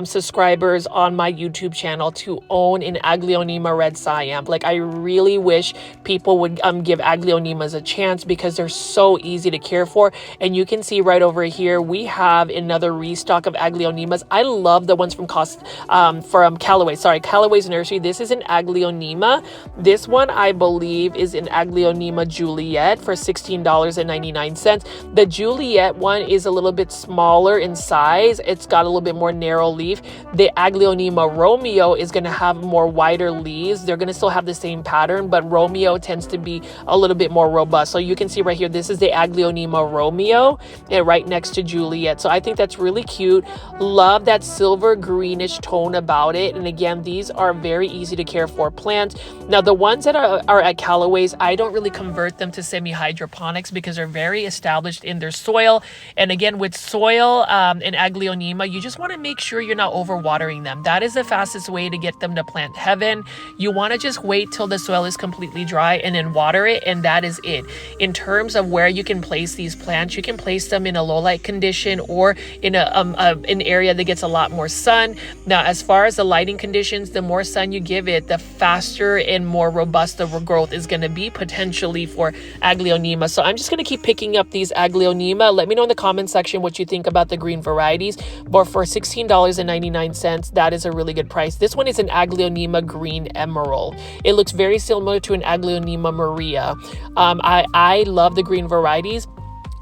subscribers on my YouTube channel, to own an Aglaonema red cyme. Like, I really wish people would give Aglaonemas a chance because they're so easy to care for. And you can see right over here we have another restock of Aglaonemas. I love the ones from Callaway. Sorry, Callaway's Nursery. This is an Aglaonema. This one I believe is an Aglaonema Juliet for $16.99. The Juliet one is a little bit smaller in size. It's got a little bit more narrow leaf. The Aglaonema Romeo is going to have more wider leaves. They're going to still have the same pattern, but Romeo tends to be a little bit more robust. So you can see right here, this is the Aglaonema Romeo and right next to Juliet. So I think that's really cute. Love that silver greenish tone about it. And again, these are very easy to care for plants. Now, the ones that are at Callaway's, I don't really convert them to semi-hydroponics because they're very established in their soil. And again, with soil and Aglaonema, you just want to make sure you're not overwatering them. That is the fastest way to get them to plant heaven. You want to just wait till the soil is completely dry and then water it, and that is it. In terms of where you can place these plants, you can place them in a low light condition or in an area that gets a lot more sun. Now, as far as the lighting conditions, the more sun you give it, the faster and more robust the growth is going to be potentially for Aglaonema. So I'm just going to keep picking up these Aglaonema. Let me know in the comment section what you think about the green varieties. But for $16.99, that is a really good price. This one is an Aglaonema Green Emerald. It looks very similar to an Aglaonema Maria. I love the green varieties.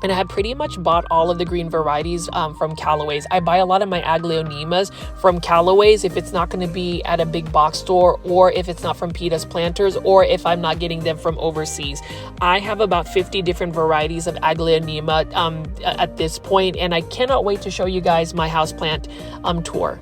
And I have pretty much bought all of the green varieties from Callaway's. I buy a lot of my Aglaonemas from Callaway's if it's not going to be at a big box store, or if it's not from Peta's Planters, or if I'm not getting them from overseas. I have about 50 different varieties of Aglaonema at this point, and I cannot wait to show you guys my houseplant tour.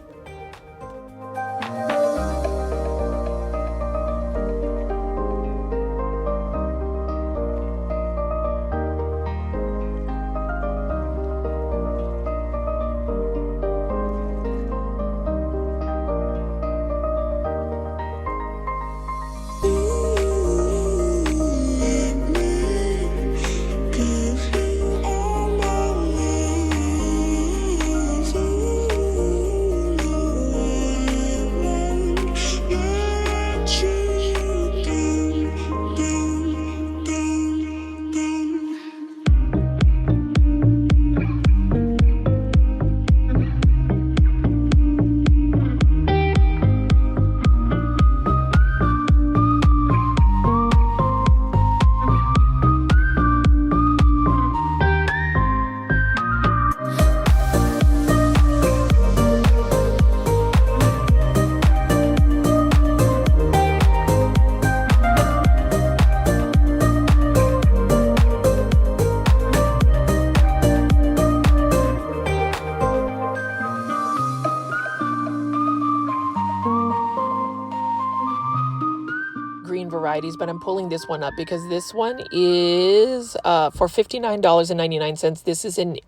Varieties, but I'm pulling this one up because this one is for $59.99. This is in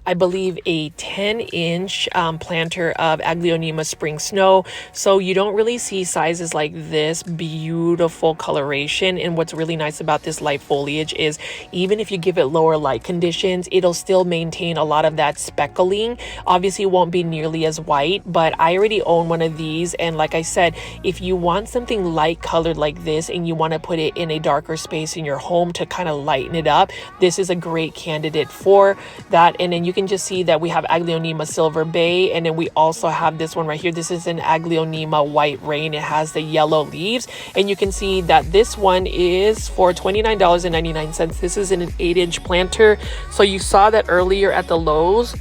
I believe a 10-inch planter of Aglaonema Spring Snow. So you don't really see sizes like this beautiful coloration. And what's really nice about this light foliage is even if you give it lower light conditions, it'll still maintain a lot of that speckling. Obviously it won't be nearly as white, but I already own one of these, and like I said, if you want something light colored like this and you want to put it in a darker space in your home to kind of lighten it up, this is a great candidate for that. And then you can just see that we have Aglaonema Silver Bay, and then we also have this one right here. This is an Aglaonema White Rain. It has the yellow leaves, and you can see that this one is for $29.99. This is in an 8-inch planter. So you saw that earlier at the Lowe's,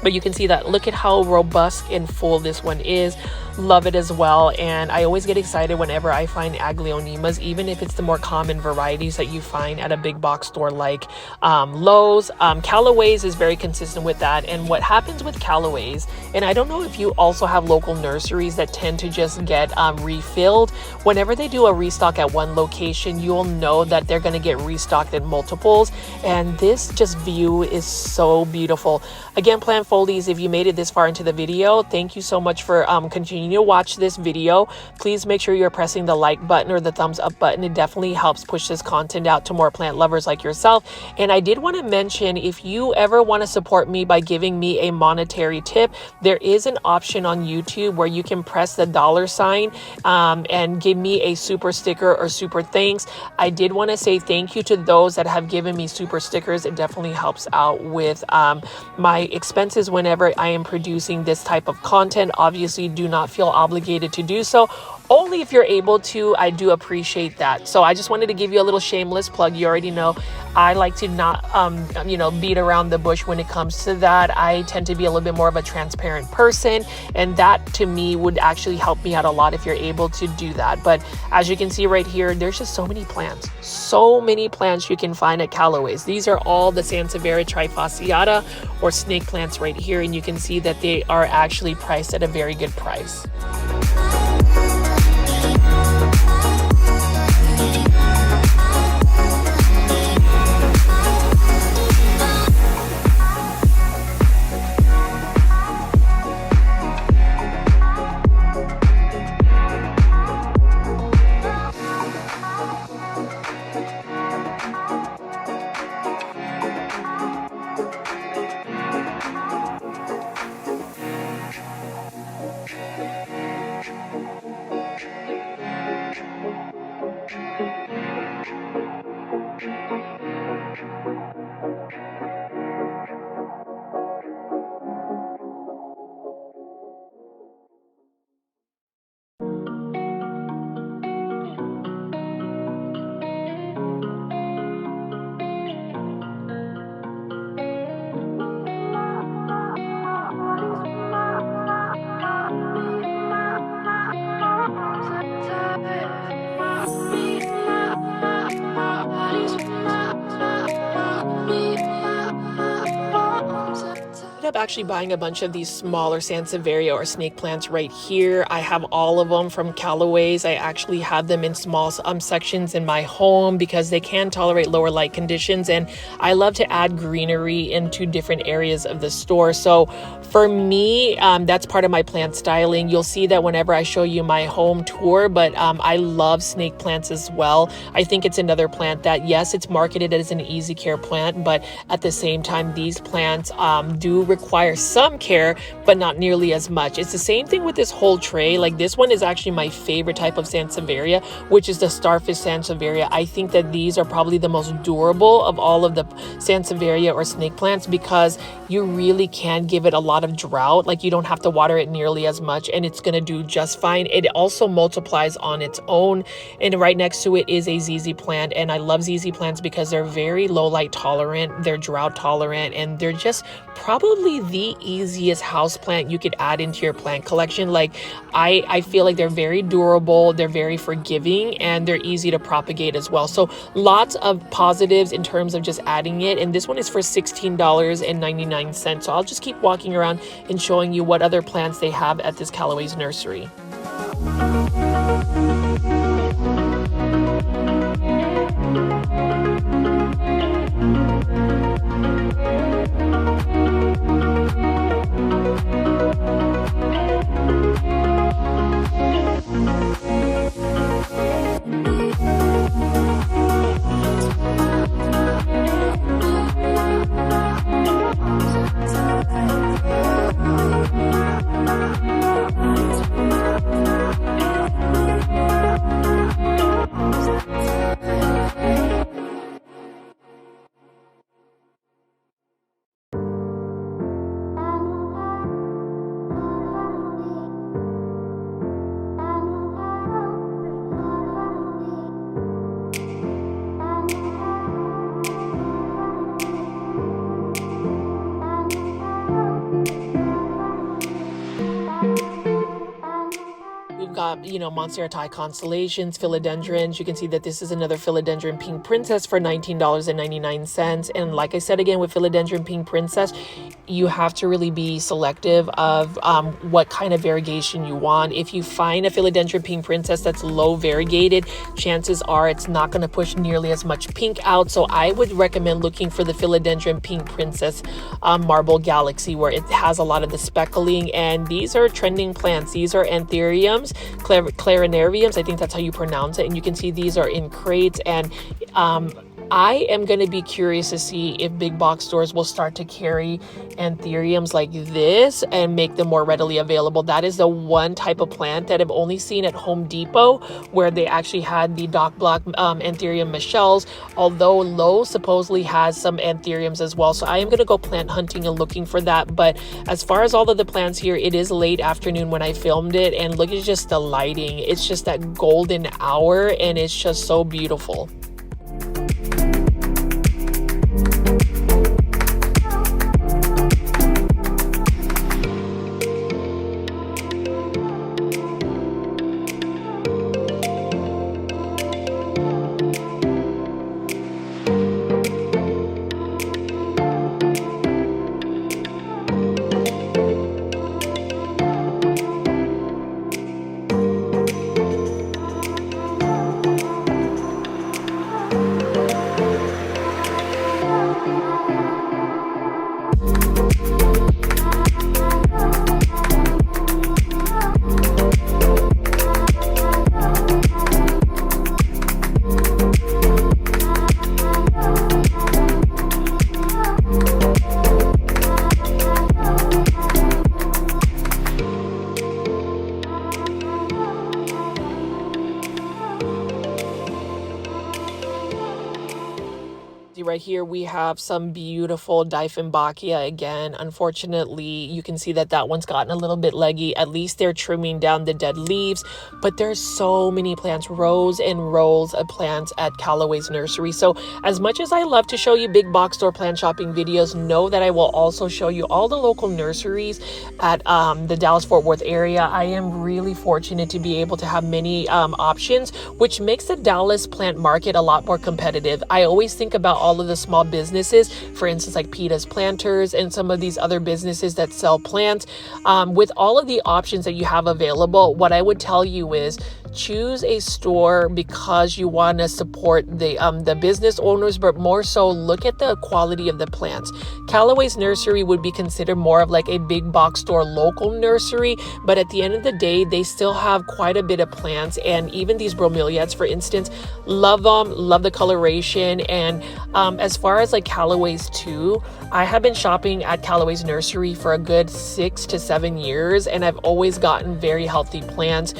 but you can see that. Look at how robust and full this one is. Love it as well. And I always get excited whenever I find Aglaonemas, even if it's the more common varieties that you find at a big box store like Lowe's. Callaway's is very consistent with that. And what happens with Callaway's, and I don't know if you also have local nurseries that tend to just get refilled. Whenever they do a restock at one location, you'll know that they're going to get restocked in multiples. And this just view is so beautiful. Again, plant foldies, if you made it this far into the video, thank you so much for continuing to watch this video. Please make sure you're pressing the like button or the thumbs up button. It definitely helps push this content out to more plant lovers like yourself. And I did want to mention, if you ever want to support me by giving me a monetary tip, there is an option on YouTube where you can press the $sign and give me a super sticker or super thanks. I did want to say thank you to those that have given me super stickers. It definitely helps out with my expenses whenever I am producing this type of content. Obviously, do not feel obligated to do so. Only if you're able to. I do appreciate that. So I just wanted to give you a little shameless plug. You already know I like to not, beat around the bush when it comes to that. I tend to be a little bit more of a transparent person, and that to me would actually help me out a lot if you're able to do that. But as you can see right here, there's just so many plants you can find at Callaway's. These are all the Sansevieria trifasciata or snake plants right here, and you can see that they are actually priced at a very good price. up actually buying a bunch of these smaller Sansevieria or snake plants right here. I have all of them from Callaway's. I actually have them in small sections in my home because they can tolerate lower light conditions, and I love to add greenery into different areas of the store. So for me, that's part of my plant styling. You'll see that whenever I show you my home tour, but I love snake plants as well. I think it's another plant that, yes, it's marketed as an easy care plant, but at the same time, these plants do require some care, but not nearly as much. It's the same thing with this whole tray. Like, this one is actually my favorite type of Sansevieria, which is the starfish Sansevieria. I think that these are probably the most durable of all of the Sansevieria or snake plants because you really can give it a lot of drought. Like, you don't have to water it nearly as much, and it's going to do just fine. It also multiplies on its own, and right next to it is a ZZ plant, and I love ZZ plants because they're very low light tolerant, they're drought tolerant, and they're just probably the easiest house plant you could add into your plant collection. Like, I feel like they're very durable, they're very forgiving, and they're easy to propagate as well. So lots of positives in terms of just adding it, and this one is for $16.99. So I'll just keep walking around and showing you what other plants they have at this Callaway's nursery. Got, Monstera constellations, philodendrons. You can see that this is another philodendron pink princess for $19.99. And like I said again, with philodendron pink princess, you have to really be selective of what kind of variegation you want. If you find a philodendron pink princess that's low variegated, chances are it's not going to push nearly as much pink out. So I would recommend looking for the philodendron pink princess marble galaxy, where it has a lot of the speckling. And these are trending plants. These are anthuriums, clarinariums, I think that's how you pronounce it. And you can see these are in crates, and I am going to be curious to see if big box stores will start to carry anthuriums like this and make them more readily available. That is the one type of plant that I've only seen at Home Depot, where they actually had the dock block anthurium Michelles, although Lowe supposedly has some anthuriums as well. So I am going to go plant hunting and looking for that. But as far as all of the plants here, it is late afternoon when I filmed it, and look at just the lighting. It's just that golden hour, and it's just so beautiful. Right here we have some beautiful Dieffenbachia again. Unfortunately, you can see that that one's gotten a little bit leggy. At least they're trimming down the dead leaves, but there's so many plants, rows and rows of plants at Callaway's nursery. So as much as I love to show you big box store plant shopping videos, know that I will also show you all the local nurseries at the Dallas-Fort Worth area. I am really fortunate to be able to have many options, which makes the Dallas plant market a lot more competitive. I always think about all of the small businesses, for instance, like Peta's Planters and some of these other businesses that sell plants. With all of the options that you have available, what I would tell you is choose a store because you want to support the business owners, but more so look at the quality of the plants. Callaway's Nursery would be considered more of like a big box store local nursery, but at the end of the day, they still have quite a bit of plants. And even these bromeliads, for instance, love them, love the coloration. And as far as like Callaway's too, I have been shopping at Callaway's Nursery for a good 6 to 7 years, and I've always gotten very healthy plants.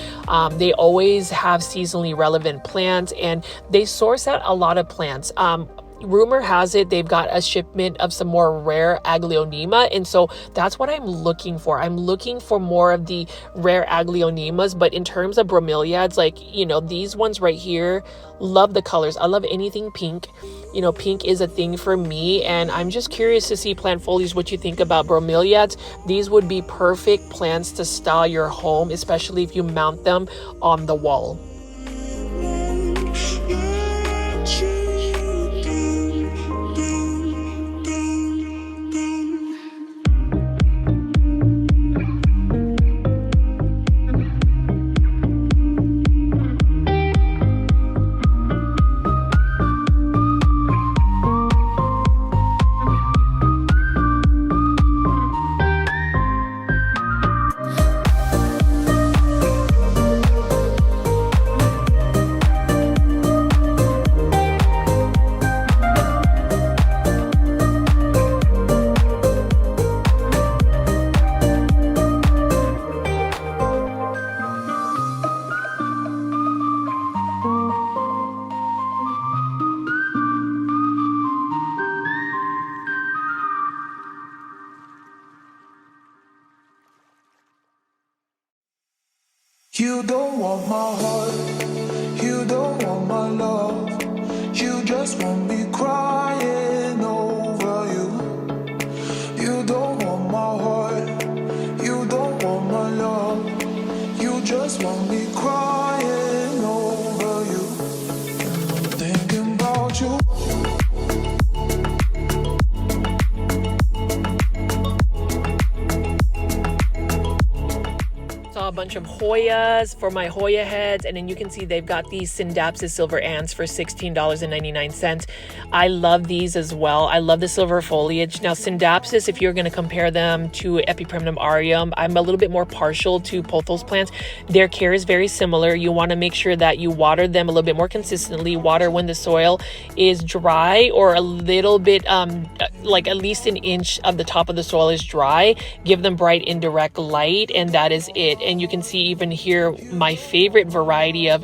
They always have seasonally relevant plants, and they source out a lot of plants. Rumor has it they've got a shipment of some more rare Aglaonema, and so that's what I'm looking for. I'm looking for more of the rare Aglaonemas, but in terms of bromeliads, like, you know, these ones right here, love the colors. I love anything pink. You know, pink is a thing for me, and I'm just curious to see, plant folies, what you think about bromeliads. These would be perfect plants to style your home, especially if you mount them on the wall. You don't want my heart, you don't want my love, you just want me crying over you. You don't want my heart, you don't want my love, you just want me crying over you. And I'm thinking about you. A bunch of Hoyas for my Hoya heads, and then you can see they've got these Synapsis silver ants for $16.99. I love these as well. I love the silver foliage. Now Synapsis, if you're going to compare them to Epipremnum aureum, I'm a little bit more partial to pothos plants. Their care is very similar. You want to make sure that you water them a little bit more consistently. Water when the soil is dry, or a little bit like at least an inch of the top of the soil is dry. Give them bright indirect light, and that is it. And you can see even here my favorite variety of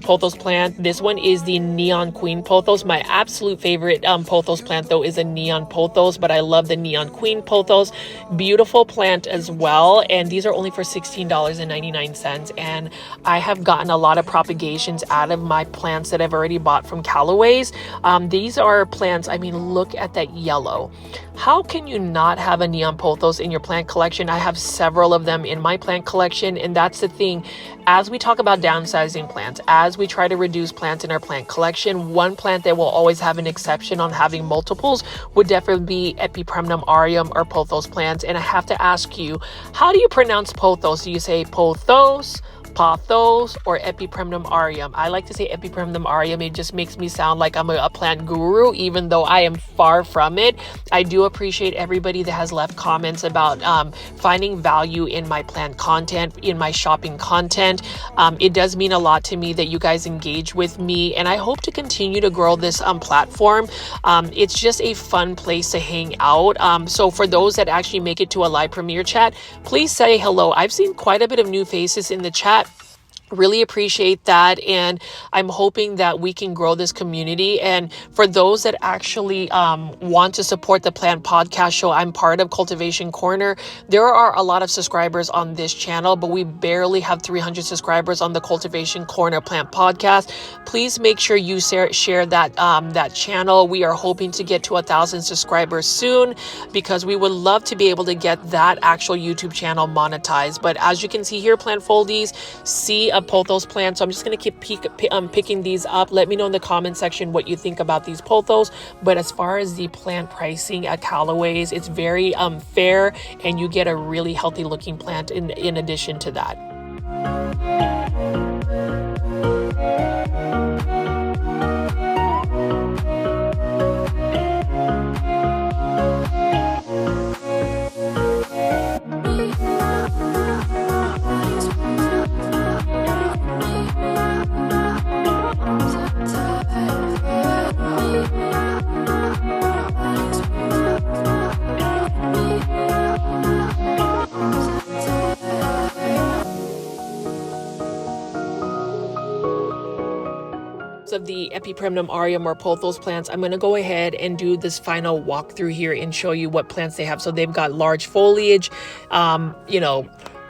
pothos plant. This one is the Neon Queen pothos. My absolute favorite pothos plant though is a Neon pothos, but I love the Neon Queen pothos. Beautiful plant as well, and these are only for $16.99. And I have gotten a lot of propagations out of my plants that I've already bought from Callaway's. These are plants, I mean, look at that yellow. How can you not have a neon pothos in your plant collection? I have several of them in my plant collection, and that's the thing. As we talk about downsizing plants, as we try to reduce plants in our plant collection, one plant that will always have an exception on having multiples would definitely be Epipremnum aureum or pothos plants. And I have to ask you, how do you pronounce pothos? Do you say pothos, pothos, or Epipremnum aureum? I like to say Epipremnum aureum. It just makes me sound like I'm a plant guru, even though I am far from it. I do appreciate everybody that has left comments about finding value in my plant content, in my shopping content. It does mean a lot to me that you guys engage with me, and I hope to continue to grow this platform. It's just a fun place to hang out. So for those that actually make it to a live premiere chat, please say hello. I've seen quite a bit of new faces in the chat. Really appreciate that, and I'm hoping that we can grow this community. And for those that actually want to support the Plant Podcast Show, I'm part of Cultivation Corner. There are a lot of subscribers on this channel, but we barely have 300 subscribers on the Cultivation Corner Plant Podcast. Please make sure you share that that channel. We are hoping to get to 1,000 subscribers soon, because we would love to be able to get that actual YouTube channel monetized. But as you can see here, Plant Foldies, see a of pothos plants, so I'm just going to keep picking these up. Let me know in the comment section what you think about these pothos. But as far as the plant pricing at Callaway's, it's very fair, and you get a really healthy looking plant in addition to that. Of the Epipremnum aureum or pothos plants, I'm going to go ahead and do this final walkthrough here and show you what plants they have. So they've got large foliage,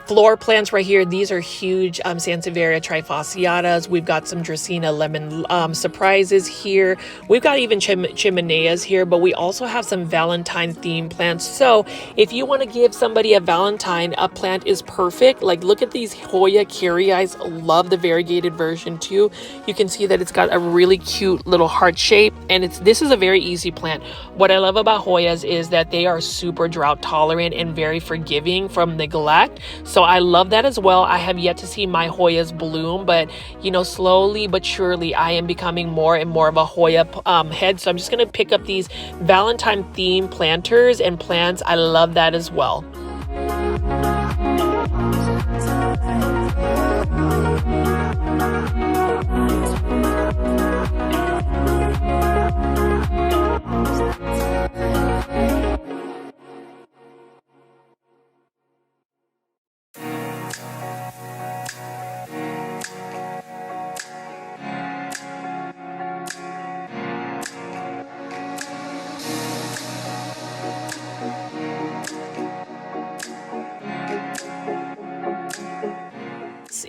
floor plants right here. These are huge Sansevieria trifasciatas. We've got some Dracaena lemon surprises here. We've got even chimeneas here, but we also have some Valentine themed plants. So if you want to give somebody a Valentine, a plant is perfect. Like, look at these Hoya Curii. Love the variegated version too. You can see that it's got a really cute little heart shape, and this is a very easy plant. What I love about Hoyas is that they are super drought tolerant and very forgiving from neglect. So I love that as well. I have yet to see my Hoyas bloom, but slowly but surely I am becoming more and more of a Hoya head. So I'm just going to pick up these Valentine themed planters and plants. I love that as well.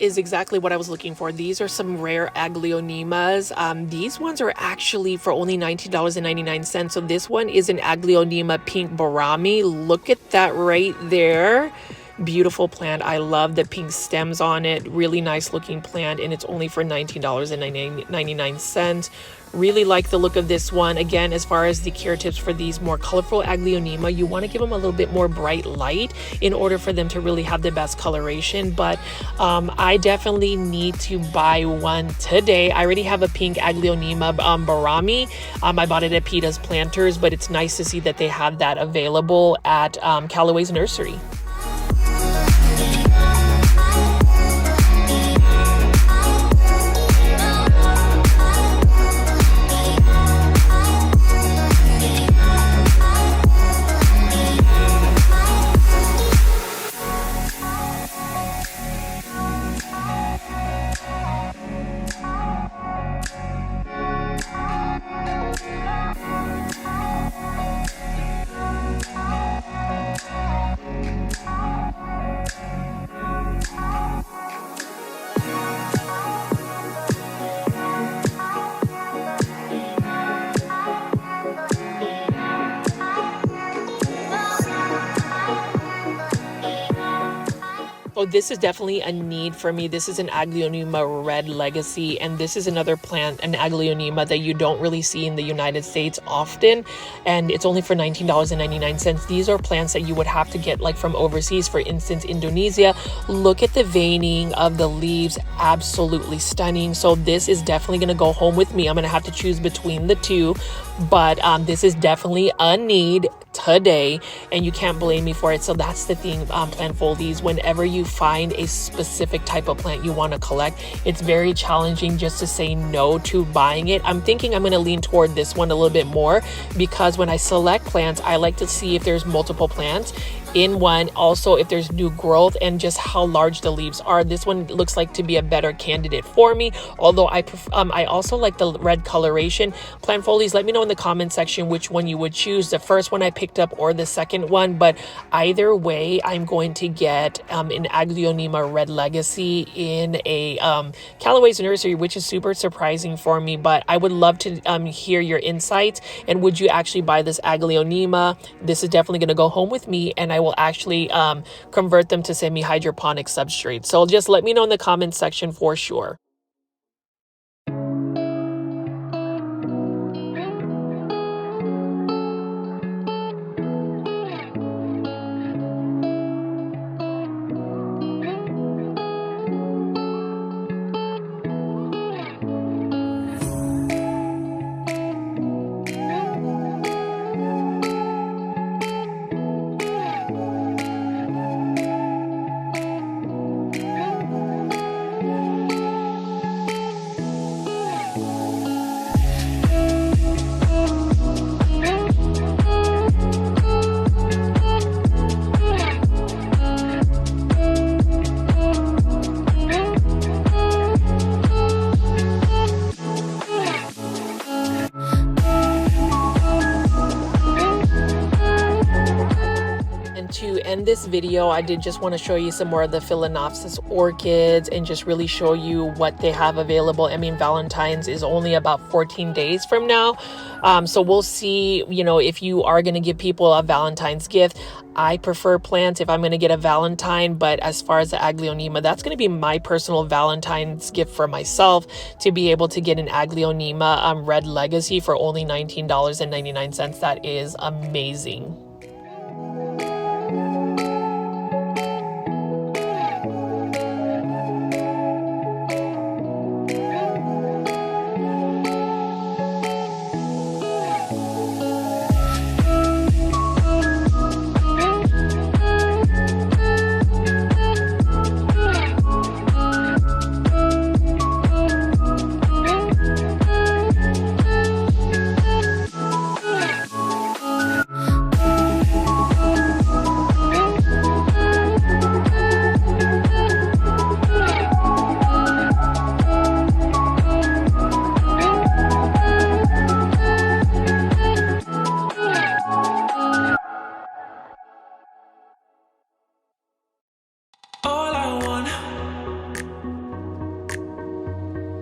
Is exactly what I was looking for. These are some rare Aglaonemas. These ones are actually for only $19.99. So this one is an Aglaonema pink barami. Look at that right there. Beautiful plant. I love the pink stems on it. Really nice looking plant, and it's only for $19.99. Really like the look of this one. Again, as far as the care tips for these more colorful Aglaonema, you want to give them a little bit more bright light in order for them to really have the best coloration. But I definitely need to buy one today. I already have a pink Aglaonema barami. I bought it at Peta's Planters, but it's nice to see that they have that available at Callaway's Nursery. So this is definitely a need for me. This is an Aglaonema Red Legacy, and this is another plant, an Aglaonema, that you don't really see in the United States often, and it's only for $19.99. These are plants that you would have to get like from overseas, for instance, Indonesia. Look at the veining of the leaves, absolutely stunning. So this is definitely going to go home with me. I'm going to have to choose between the two, but this is definitely a need today, and you can't blame me for it. So that's the thing, plant foldies. Whenever you find a specific type of plant you want to collect, it's very challenging just to say no to buying it. I'm thinking I'm going to lean toward this one a little bit more, because when I select plants, I like to see if there's multiple plants in one, also if there's new growth and just how large the leaves are. This one looks like to be a better candidate for me, although I also like the red coloration. Plant foldies, let me know in the comment section which one you would choose, the first one I picked up or the second one, but either way I'm going to get an Aglaonema Red Legacy in a Callaway's Nursery, which is super surprising for me. But I would love to hear your insights, and would you actually buy this Aglaonema? This is definitely going to go home with me, and I will actually convert them to semi-hydroponic substrate. So just let me know in the comments section for sure. To end this video, I did just want to show you some more of the Phalaenopsis orchids and just really show you what they have available. I mean, Valentine's is only about 14 days from now. So we'll see, you know, if you are going to give people a Valentine's gift. I prefer plants if I'm going to get a Valentine, but as far as the Aglaonema, that's going to be my personal Valentine's gift for myself, to be able to get an Aglaonema Red Legacy for only $19.99. That is amazing. All I want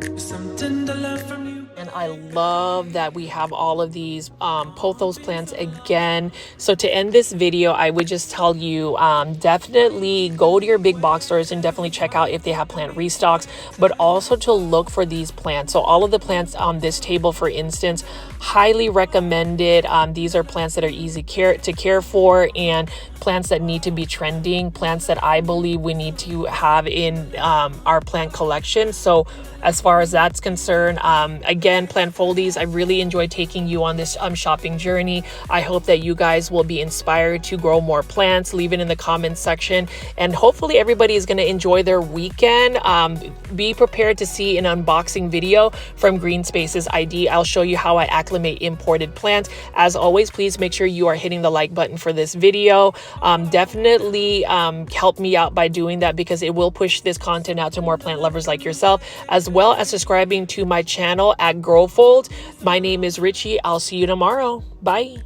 is something to learn from you. And I love that we have all of these pothos plants again. So to end this video, I would just tell you, definitely go to your big box stores and definitely check out if they have plant restocks, but also to look for these plants. So all of the plants on this table, for instance, highly recommended. These are plants that are easy to care for, and plants that need to be trending, plants that I believe we need to have in our plant collection. So as far as that's concerned, again, plant foldies, I really enjoyed taking you on this shopping journey. I hope that you guys will be inspired to grow more plants. Leave it in the comments section, and hopefully everybody is going to enjoy their weekend. Be prepared to see an unboxing video from Green Spaces ID. I'll show you how I acclimate imported plants. As always, please make sure you are hitting the like button for this video. Definitely help me out by doing that, because it will push this content out to more plant lovers like yourself, as well as subscribing to my channel at Growfold. My name is Richie. I'll see you tomorrow. Bye.